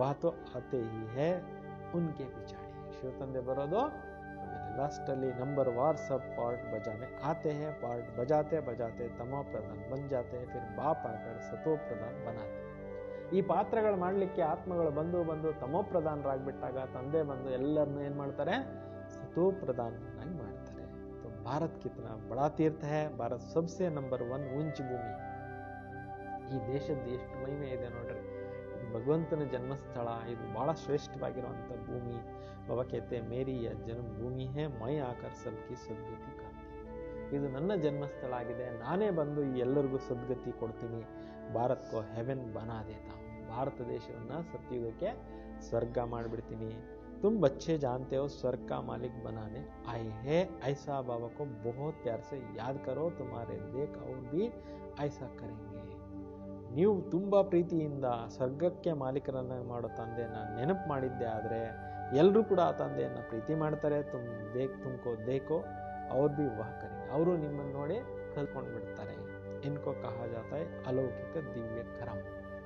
ವಾತೋ ಆತೆ ಹಿ ಹೇ ಉನ್ಕೆ ಪಿಚಾಡಿ. ಶಿವ ತಂದೆ ಬರೋದು ಲಾಸ್ಟ್ ಅಲ್ಲಿ ನಂಬರ್ ವಾರ್ ಸಬ್ ಪಾರ್ಟ್ ಬಜಾನೆ ಆತೆ ಹೇ. ಪಾರ್ಟ್ ಬಜಾತೆ ಬಜಾತೆ ತಮೋ ಪ್ರಧಾನ್ ಬನ್ ಜಾತೆ, ಫಿರ್ ಬಾಪ್ ಆಕರ್ ಸತೋ ಪ್ರಧಾನ್ ಬನಾತೆ. ಈ ಪಾತ್ರಗಳು ಮಾಡ್ಲಿಕ್ಕೆ ಆತ್ಮಗಳು ಬಂದು ಬಂದು ತಮೋ ಪ್ರಧಾನರಾಗ್ಬಿಟ್ಟಾಗ ತಂದೆ ಬಂದು ಎಲ್ಲರನ್ನೂ ಏನ್ ಮಾಡ್ತಾರೆ, ಸತೋ ಪ್ರಧಾನನಾಗಿ ಮಾಡ್ತಾರೆ. तो भारत कितना बड़ा तीर्थ है. ಭಾರತ್ सबसे ನಂಬರ್ 1 ऊंच ಭೂಮಿ. ಈ ದೇಶದ ಎಷ್ಟು ಮಹಿಮೆ ಇದೆ ನೋಡ್ರಿ. ಭಗವಂತನ ಜನ್ಮಸ್ಥಳ, ಇದು ಬಹಳ ಶ್ರೇಷ್ಠವಾಗಿರುವಂತ ಭೂಮಿ. ಬಾಬಾ कहते ಮೇರಿ ಜನ್ಮ ಭೂಮಿ ಹೇ, ಮೈ ಆಕರ್ ಸಬ್ಕಿ ಸದ್ಗತಿ ಕಾಂತಿ. ಇದು ನನ್ನ ಜನ್ಮಸ್ಥಳ ಆಗಿದೆ, ನಾನೇ ಬಂದು ಈ ಎಲ್ಲರಿಗೂ ಸದ್ಗತಿ ಕೊಡ್ತೀನಿ. ಭಾರತ್ ಕೋ ಹೆವೆನ್ ಬನಾ ದೇತಾ ಹೂಂ. ಭಾರತ ದೇಶವನ್ನ ಸತ್ಯುಗಕ್ಕೆ ಸ್ವರ್ಗ ಮಾಡ್ಬಿಡ್ತೀನಿ. तुम बच्चे जानते हो स्वर्ग का मालिक बनाने आए हैं, ऐसा बाबा को बहुत प्यार से याद करो, तुम्हारे देख और भी ऐसा करेंगे. ನೀವು ತುಂಬಾ ಪ್ರೀತಿಯಿಂದ ಸ್ವರ್ಗಕ್ಕೆ ಮಾಲೀಕರನ್ನ ಮಾಡೋ ತಂದೆಯನ್ನ ನೆನಪು ಮಾಡಿದ್ದೆ ಆದ್ರೆ ಎಲ್ಲರೂ ಕೂಡ ಆ ತಂದೆಯನ್ನ ಪ್ರೀತಿ ಮಾಡ್ತಾರೆ. ತುಮ್ಕೋ ದೇಖೋ ಅವ್ರು ಬಿ ವಹ ಕರೆಂಗೆ. ಅವರು ನಿಮ್ಮನ್ನು ನೋಡಿ ಕಲ್ತ್ಕೊಂಡು ಬಿಡ್ತಾರೆ. ಇನ್ಕೋ ಕಹಾ ಜಾತಾ ಹೈ ಅಲೌಕಿಕ ದಿವ್ಯ ಕರ್ಮ.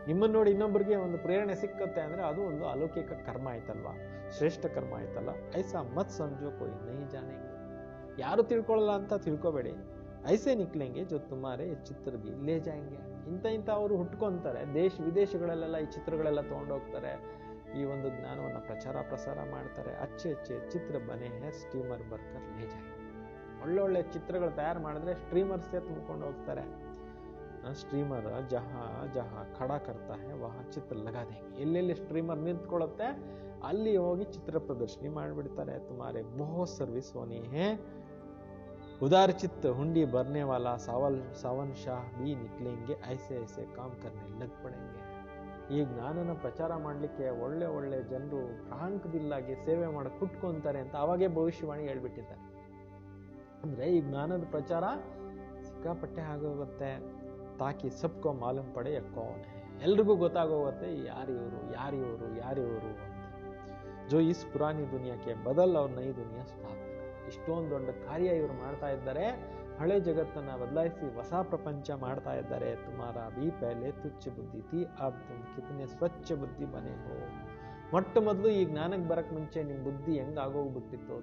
ನಿಮ್ಮನ್ನು ನೋಡಿ ಇನ್ನೊಬ್ಬರಿಗೆ ಒಂದು ಪ್ರೇರಣೆ ಸಿಕ್ಕತ್ತೆ ಅಂದ್ರೆ ಅದು ಒಂದು ಅಲೌಕಿಕ ಕರ್ಮ ಆಯ್ತಲ್ವಾ, ಶ್ರೇಷ್ಠ ಕರ್ಮ ಆಯ್ತಲ್ಲ. ಐಸಾ ಮತ್ ಸಂಜೋ ಕೊಯ್ ನಹಿ ಜಾನೆಂಗೆ. ಯಾರು ತಿಳ್ಕೊಳ್ಳಲ್ಲ ಅಂತ ತಿಳ್ಕೊಬೇಡಿ. ಐಸೆ ನಿಕ್ಲೆಂಗೆ ಜೊ ತುಮಾರೆ ಚಿತ್ರ ಬಿ ಲೇ ಜಾಯಂಗೆ. ಇಂಥ ಅವರು ಹುಟ್ಕೊಂತಾರೆ. ದೇಶ ವಿದೇಶಗಳಲ್ಲೆಲ್ಲ ಈ ಚಿತ್ರಗಳೆಲ್ಲ ತಗೊಂಡೋಗ್ತಾರೆ. ಈ ಒಂದು ಜ್ಞಾನವನ್ನ ಪ್ರಸಾರ ಮಾಡ್ತಾರೆ. ಅಚ್ಚೆ ಚಿತ್ರ ಬನೆ ಹೇ ಸ್ಟೀಮರ್ ಬರ್ಕರ್ ಲೇ ಜಾಯಂಗೆ. ಒಳ್ಳೊಳ್ಳೆ ಚಿತ್ರಗಳು ತಯಾರು ಮಾಡಿದ್ರೆ ಸ್ಟ್ರೀಮರ್ಸೇ ತುಂಬಿಕೊಂಡು ಹೋಗ್ತಾರೆ. ಸ್ಟ್ರೀಮರ್ ಜಹಾ ಖಡಾ ಕರ್ತಾ ಹೇ ವಹಾ ಚಿತ್ರ ಲಗಾ ದೇಂಗೆ. ಎಲ್ಲೆಲ್ಲಿ ಸ್ಟ್ರೀಮರ್ ನಿಂತ್ಕೊಳ್ಳುತ್ತೆ ಅಲ್ಲಿ ಹೋಗಿ ಚಿತ್ರ ಪ್ರದರ್ಶನಿ ಮಾಡಿಬಿಡ್ತಾರೆ. ತುಮಾರೆ ಬಹುತ್ ಸರ್ವಿಸ್ ಹೋನಿ ಹೇ, उदार चित्त हुंडी भरने वाला सावन शाह भी निकलेंगे, ऐसे ऐसे काम करने लग पड़ेंगे. ಈ ಜ್ಞಾನನ ಪ್ರಚಾರ ಮಾಡಲಿಕ್ಕೆ ಒಳ್ಳೆ ಒಳ್ಳೆ ಜನರು ಪ್ರಾಂಕದಿಲ್ಲಾಗಿ ಸೇವೆ ಮಾಡಿ ಕುಟ್ಕೊಂತಾರೆ ಅಂತ ಅವಾಗೇ ಭವಿಷ್ಯವಾಣಿ ಹೇಳ್ಬಿಟ್ಟಿದ್ದಾರೆ. ಅಂದ್ರೆ ಈ ಜ್ಞಾನದ ಪ್ರಚಾರ ಸಿಕ್ಕಾಪಟ್ಟೆ ಆಗೋಗುತ್ತೆ. ತಾಕಿ ಸಬ್ಕೋ ಮಾಲೂಮ್ ಪಡೆ ಕೌನ್ ಹೈ. ಎಲ್ರಿಗೂ ಗೊತ್ತಾಗೋಗುತ್ತೆ ಯಾರಿವರು ಅಂತ. ಜೋ ಇಸ್ ಪುರಾನಿ ದುನಿಯಾಕ್ಕೆ ಬದಲ್ ಅವ್ರ ನೈ ದುನಿಯಾ ಸ್ಥಾಪನೆ. ಇಷ್ಟೊಂದು ದೊಡ್ಡ ಕಾರ್ಯ ಇವರು ಮಾಡ್ತಾ ಇದ್ದಾರೆ. ಹಳೆ ಜಗತ್ತನ್ನ ಬದಲಾಯಿಸಿ ಹೊಸ ಪ್ರಪಂಚ ಮಾಡ್ತಾ ಇದ್ದಾರೆ. ತುಮಾರಾ ಬಿ ಪಹಲೆ ತುಚ್ಛ ಬುದ್ಧಿ ಥಿ, ಅಬ್ ತುಮ್ ಕಿತನೆ ಸ್ವಚ್ಛ ಬುದ್ಧಿ ಬನೆ ಹೋ. ಮೊಟ್ಟ ಮೊದಲು ಈ ಜ್ಞಾನಕ್ಕೆ ಬರಕ್ ಮುಂಚೆ ನಿಮ್ ಬುದ್ಧಿ ಹೆಂಗ್ ಆಗೋಗ್ಬಿಟ್ಟಿತ್ತು,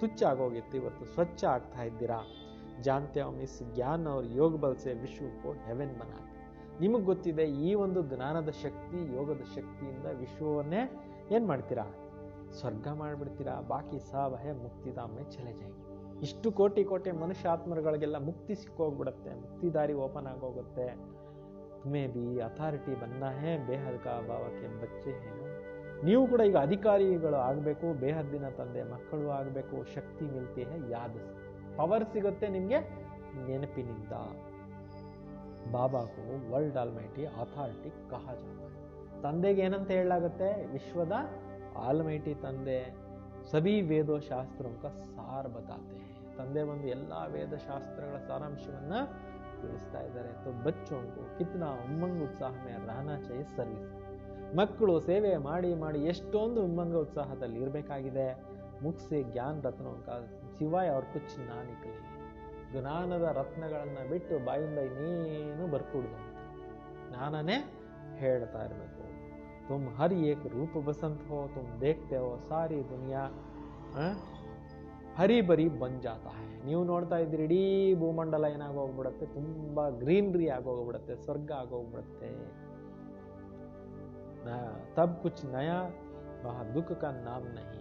ತುಚ್ಛ ಆಗೋಗಿತ್ತು. ಇವತ್ತು ಸ್ವಚ್ಛ ಆಗ್ತಾ ಇದ್ದೀರಾ. ಜಾನ್ತೆ ಹಮ್ ಇಸ್ ಜ್ಞಾನ और योग बल से विश्व को हेवन बनाते. ನಿಮಗ್ ಗೊತ್ತಿದೆ ಈ ಒಂದು ಜ್ಞಾನದ ಶಕ್ತಿ, ಯೋಗದ ಶಕ್ತಿಯಿಂದ ವಿಶ್ವವನ್ನೇ ಏನ್ ಮಾಡ್ತೀರಾ, ಸ್ವರ್ಗ ಮಾಡ್ಬಿಡ್ತೀರಾ. ಬಾಕಿ ಸಾಬ್ ಹೇ ಮುಕ್ತಿಧಾಮ್ ಮೇ ಚಲೆ ಜಾಯಂಗೆ. ಇಷ್ಟು ಕೋಟಿ ಮನುಷ್ಯ ಆತ್ಮಗಳಿಗೆಲ್ಲ ಮುಕ್ತಿ ಸಿಕ್ಕೋಗ್ಬಿಡುತ್ತೆ. ಮುಕ್ತಿದಾರಿ ಓಪನ್ ಆಗೋಗುತ್ತೆ. ತುಮೇ ಬಿ ಅಥಾರಿಟಿ ಬನ್ನ ಹೇ ಬೇಹದ್ ಕಾ ಬಾಬಾಕ್ಕೆ ಬಚ್ಚೆ ಏನು. ನೀವು ಕೂಡ ಈಗ ಅಧಿಕಾರಿಗಳು ಆಗಬೇಕು, ಬೇಹದ್ದಿನ ತಂದೆ ಮಕ್ಕಳು ಆಗಬೇಕು. ಶಕ್ತಿ ಮಿಲ್ತಿ ಹೇ ಯಾದ್, ಪವರ್ ಸಿಗುತ್ತೆ ನಿಮ್ಗೆ ನೆನಪಿನಿಂದ. ಬಾಬಾಕು ವರ್ಲ್ಡ್ ಆಲ್ಮೈಟಿ ಅಥಾರಿಟಿ ಕಹಾ ಜಾತಾ ಹೈ. ತಂದೆಗೆ ಏನಂತ ಹೇಳಲಾಗುತ್ತೆ, ವಿಶ್ವದ ಆಲ್ಮೈಟಿ ತಂದೆ. ಸಭಿ ವೇದೋ ಶಾಸ್ತ್ರೋಂ ಕಾ ಸಾರ್ ಬತಾತೆ ಹೈ. ತಂದೆ ಬಂದು ಎಲ್ಲಾ ವೇದ ಶಾಸ್ತ್ರಗಳ ಸಾರಾಂಶವನ್ನ ತಿಳಿಸ್ತಾ ಇದ್ದಾರೆ. तो बच्चों को कितना उमंग उत्साह में रहना चाहिए सर्विस. ಮಕ್ಕಳು ಸೇವೆ ಮಾಡಿ ಎಷ್ಟೊಂದು ಉಮ್ಮಂಗ ಉತ್ಸಾಹದಲ್ಲಿ ಇರಬೇಕಾಗಿದೆ. ಮುಖ ಸೆ ಜ್ಞಾನ ರತ್ನೋಂ ಕಾ ಸಿವಾಯ ಅವ್ರ ಕುಚ್ ನಾ ನಿಕಲೆ. ಜ್ಞಾನದ ರತ್ನಗಳನ್ನ ಬಿಟ್ಟು ಬಾಯಿಂದ ಇನ್ನೇನು ಬರ್ಕೂಡ್ದು ಅಂತ ಜ್ಞಾನನೇ ಹೇಳ್ತಾ ಇರಬೇಕು. तुम हर एक रूप बसंत हो, तुम देखते हो सारी दुनिया हरी भरी बन जाता है. ನೀವು ನೋಡ್ತಾ ಇದ್ದೀರಿ ಇಡೀ ಭೂಮಂಡಲ ಏನಾಗೋಗ್ಬಿಡುತ್ತೆ, ತುಂಬಾ ಗ್ರೀನರಿ ಆಗೋಗ್ಬಿಡುತ್ತೆ, ಸ್ವರ್ಗ ಆಗೋಗ್ಬಿಡುತ್ತೆ. ತಬ್ ಕುಚ್ ನಯಾ ವಹ ದುಃಖ ಕಾ ನಾಮ್ ನಹಿ.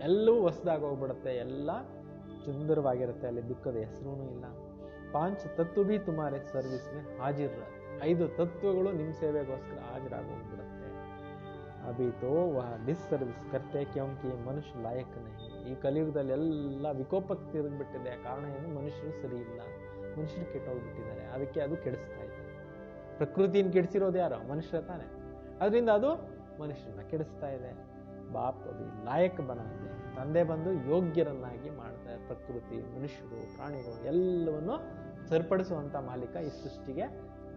ಎಲ್ಲವೂ ಹೊಸದಾಗೋಗ್ಬಿಡುತ್ತೆ, ಎಲ್ಲ ಸುಂದರವಾಗಿರುತ್ತೆ, ಅಲ್ಲಿ ದುಃಖದ ಹೆಸರೂ ಇಲ್ಲ. ಪಾಂಚ್ ತತ್ವ ಭಿ ತುಮಾರೆ ಸರ್ವಿಸ್ ಮೇ ಹಾಜಿರ್. 5 ತತ್ವಗಳು ನಿಮ್ಮ ಸೇವೆಗೋಸ್ಕರ ಹಾಜರಾಗೋಗ್ಬಿಡುತ್ತೆ. अभी तो वह डिसर्विस करते क्योंकि ಮನುಷ್ಯ ಲಾಯಕ್ नहीं. ಈ ಕಲಿಯುಗದಲ್ಲಿ ಎಲ್ಲ ವಿಕೋಪಕ್ಕೆ ತಿರುಗಿಬಿಟ್ಟಿದೆ. ಕಾರಣ ಏನು? ಮನುಷ್ಯರು ಸರಿ ಇಲ್ಲ, ಮನುಷ್ಯರು ಕೆಟ್ಟೋಗ್ಬಿಟ್ಟಿದ್ದಾರೆ. ಅದಕ್ಕೆ ಅದು ಕೆಡಿಸ್ತಾ ಇದೆ. ಪ್ರಕೃತಿನ ಕೆಡಿಸಿರೋದು ಯಾರು? ಮನುಷ್ಯ ತಾನೆ. ಅದರಿಂದ ಅದು ಮನುಷ್ಯರನ್ನ ಕೆಡಿಸ್ತಾ ಇದೆ. ಬಾಪ್ ಅಭಿ ಲಾಯಕ್ ಬನಾತೆ, ತಂದೆ ಬಂದು ಯೋಗ್ಯರನ್ನಾಗಿ ಮಾಡ್ತಾರೆ. ಪ್ರಕೃತಿ, ಮನುಷ್ಯರು, ಪ್ರಾಣಿಗಳು ಎಲ್ಲವನ್ನು ಸರಿಪಡಿಸುವಂತ ಮಾಲೀಕ ಈ ಸೃಷ್ಟಿಗೆ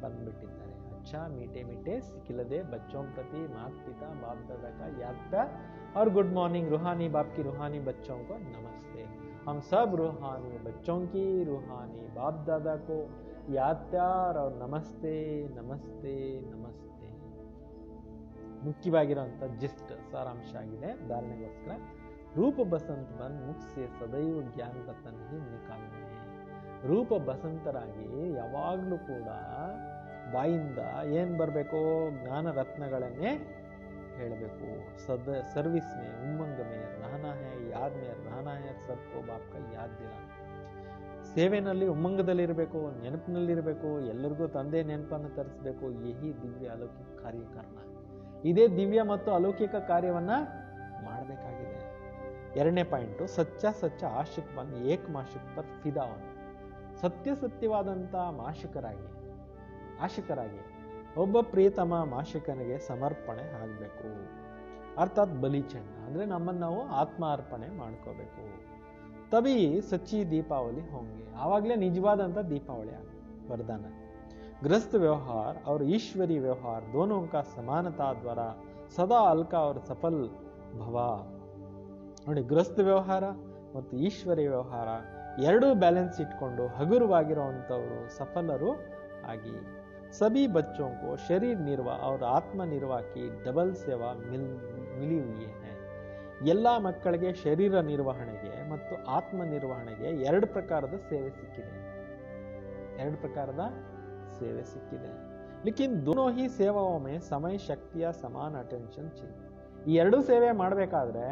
ಬಂದ್ಬಿಟ್ಟಿದ್ದಾರೆ. अच्छा मीठे मीठे सिखिलदे बच्चों प्रति माता पिता बाप दादा का याद प्यार और गुड मॉर्निंग. रूहानी बाप की रूहानी बच्चों को नमस्ते. हम सब रूहानी बच्चों की रूहानी बाप दादा को याद प्यार और नमस्ते नमस्ते नमस्ते. ಮುಖ್ಯವಾಗಿರುವಂತ ಜಿಸ್ಟ್ ಸಾರಾಂಶ ಆಗಿದೆ ಧಾರಣೆಗೋಸ್ಕರ. ರೂಪ ಬಸಂತ ಬಂದ್ ಮುಖ ಸೆ ಸದೈವ ಜ್ಞಾನ ರತನ್ ಹಿ ನಿಕಾಲ್ನೆ. ರೂಪ ಬಸಂತರಾಗಿ ಯಾವಾಗ್ಲೂ ಕೂಡ ಬಾಯಿಂದ ಏನ್ ಬರಬೇಕು? ಜ್ಞಾನ ರತ್ನಗಳನ್ನೇ ಹೇಳಬೇಕು. ಸರ್ವಿಸ್ ಮೇ ಉಮ್ಮಂಗ ಮೇ रहना है, याद में रहना है, सबको बाप का याद दिलाना. ಸೇವೆನಲ್ಲಿ ಉಮ್ಮಂಗದಲ್ಲಿರಬೇಕು, ನೆನಪಿನಲ್ಲಿರಬೇಕು, ಎಲ್ಲರಿಗೂ ತಂದೆ ನೆನಪನ್ನು ತರಿಸಬೇಕು. ಯಹಿ ದಿವ್ಯ ಅಲೌಕಿಕ ಕಾರ್ಯಕರಣ. ಇದೇ ದಿವ್ಯ ಮತ್ತು ಅಲೌಕಿಕ ಕಾರ್ಯವನ್ನ ಮಾಡಬೇಕಾಗಿದೆ. ಎರಡನೇ ಪಾಯಿಂಟು, ಸಚ್ಚ ಸಚ್ಚ ಆಶಿಕ್ ಬಂದ್ ಏಕ್ ಮಾಶಿಕ್ ಪರ್ ಫಿದಾವನ್. ಸತ್ಯವಾದಂತ ಆಶಿಕರಾಗಿ ಒಬ್ಬ ಪ್ರಿಯತಮ ಮಾಶಿಕನಿಗೆ ಸಮರ್ಪಣೆ ಆಗಬೇಕು. ಅರ್ಥಾತ್ ಬಲಿಚಂಡ ಅಂದ್ರೆ ನಮ್ಮನ್ನು ನಾವು ಆತ್ಮ ಅರ್ಪಣೆ ಮಾಡ್ಕೋಬೇಕು. ತभी सच्ची दीपावली होंगे. ಆವಾಗಲೇ ನಿಜವಾದಂತ ದೀಪಾವಳಿ वरदान. गृहस्थ व्यवहार और ईश्वरी व्यवहार दोनों का समानता द्वारा सदा हल्का और सफल भव. ನೋಡಿ, ಗೃಹಸ್ಥ ವ್ಯವಹಾರ ಮತ್ತು ಈಶ್ವರಿ ವ್ಯವಹಾರ ಎರಡೂ ಬ್ಯಾಲೆನ್ಸ್ ಇಟ್ಕೊಂಡು ಹಗುರವಾಗಿರುವಂತವರು ಸಫಲರು ಆಗಿ. सभी बच्चों को शरीर निर्वाह और आत्म निर्वाह की डबल सेवा मिली हुई है. ಎಲ್ಲ ಮಕ್ಕಳಿಗೆ ಶರೀರ ನಿರ್ವಹಣೆಗೆ ಮತ್ತು ಆತ್ಮ ನಿರ್ವಹಣೆಗೆ ಎರಡು ಪ್ರಕಾರದ ಸೇವೆ ಸಿಕ್ಕಿದೆ. ಲೇಕಿನ್ दोनों ही सेवाओं में समय शक्तिಯ ಸಮಾನ ಅಟೆನ್ಷನ್ चाहिए. ಈ ಎರಡು ಸೇವೆ ಮಾಡಬೇಕಾದ್ರೆ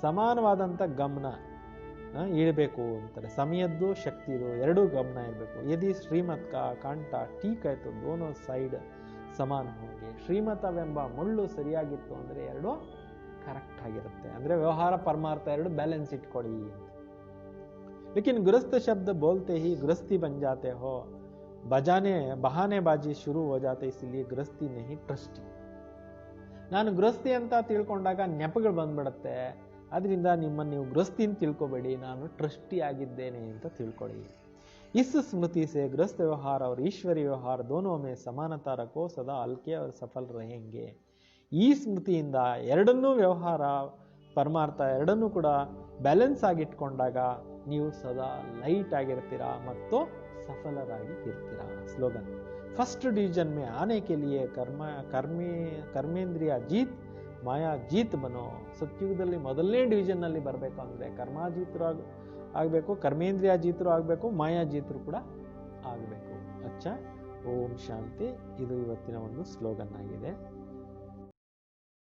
ಸಮಾನವಾದಂತ ಗಮನ ಇಡಬೇಕು ಅಂತಾರೆ. ಸಮಯದ್ದು ಶಕ್ತಿದು ಎರಡೂ ಗಮನ ಇರಬೇಕು. ಯದಿ ಶ್ರೀಮತ್ ಕಾ ಕಾಂಟಾ ಟೀಕ್ ಆಯ್ತು ದೋನೋ ಸೈಡ್ ಸಮಾನ ಹೋಗಿ. ಶ್ರೀಮತವೆಂಬ ಮುಳ್ಳು ಸರಿಯಾಗಿತ್ತು ಅಂದ್ರೆ ಎರಡು ಕರೆಕ್ಟ್ ಆಗಿರುತ್ತೆ. ಅಂದ್ರೆ ವ್ಯವಹಾರ ಪರಮಾರ್ಥ ಎರಡು ಬ್ಯಾಲೆನ್ಸ್ ಇಟ್ಕೊಳ್ಳಿ ಅಂತ. ಲೇಕಿನ್ ಗೃಹಸ್ಥ ಶಬ್ದ ಬೋಲ್ತೆ ಹಿ ಗೃಹಸ್ಥಿ ಬನ್ ಜಾತೆ ಹೋ, ಬಹಾನೆಬಾಜಿ ಶುರು ಹೋ ಜಾತೆ, ಇಸಿಲಿಯೇ ಗೃಹಸ್ಥಿ ನಹಿ ಟ್ರಸ್ಟಿ. ನಾನು ಗೃಹಸ್ಥಿ ಅಂತ ತಿಳ್ಕೊಂಡಾಗ ನೆಪಗಳು ಬಂದ್ಬಿಡತ್ತೆ. ಅದರಿಂದ ನಿಮ್ಮನ್ನು ನೀವು ಗೃಹಸ್ಥಿ ಅಂತ ತಿಳ್ಕೊಬೇಡಿ, ನಾನು ಟ್ರಸ್ಟಿ ಆಗಿದ್ದೇನೆ ಅಂತ ತಿಳ್ಕೊಳ್ಳಿ. इस स्मृति से गृहस्थ व्यवहार और ईश्वरी व्यवहार दोनों में समानता रखो, सदा हल्के और सफल रहेंगे. ಈ ಸ್ಮೃತಿಯಿಂದ ಎರಡನ್ನೂ ವ್ಯವಹಾರ ಪರಮಾರ್ಥ ಎರಡನ್ನೂ ಕೂಡ ಬ್ಯಾಲೆನ್ಸ್ ಆಗಿಟ್ಕೊಂಡಾಗ ನೀವು ಸದಾ ಲೈಟ್ ಆಗಿರ್ತೀರಾ ಮತ್ತು ಸಫಲರಾಗಿ ಇರ್ತೀರಾ. ಸ್ಲೋಗನ್, फर्स्ट डिवीजन में आने के लिए कर्मेंद्रिय जीत माया जीत बनो. ಸತ್ಯುಗದಲ್ಲಿ ಮೊದಲನೇ ಡಿವಿಷನ್ ನಲ್ಲಿ ಬರಬೇಕು ಅಂದ್ರೆ ಕರ್ಮಾಜೀತರು ಆಗಬೇಕು, ಕರ್ಮೇಂದ್ರಿಯ ಜೀತರು ಆಗಬೇಕು, ಮಾಯಾ ಜೀತರು ಕೂಡ ಆಗಬೇಕು. ಅಚ್ಚಾ, ಓಂ ಶಾಂತಿ. ಇದು ಇವತ್ತಿನ ಒಂದು ಸ್ಲೋಗನ್ ಆಗಿದೆ.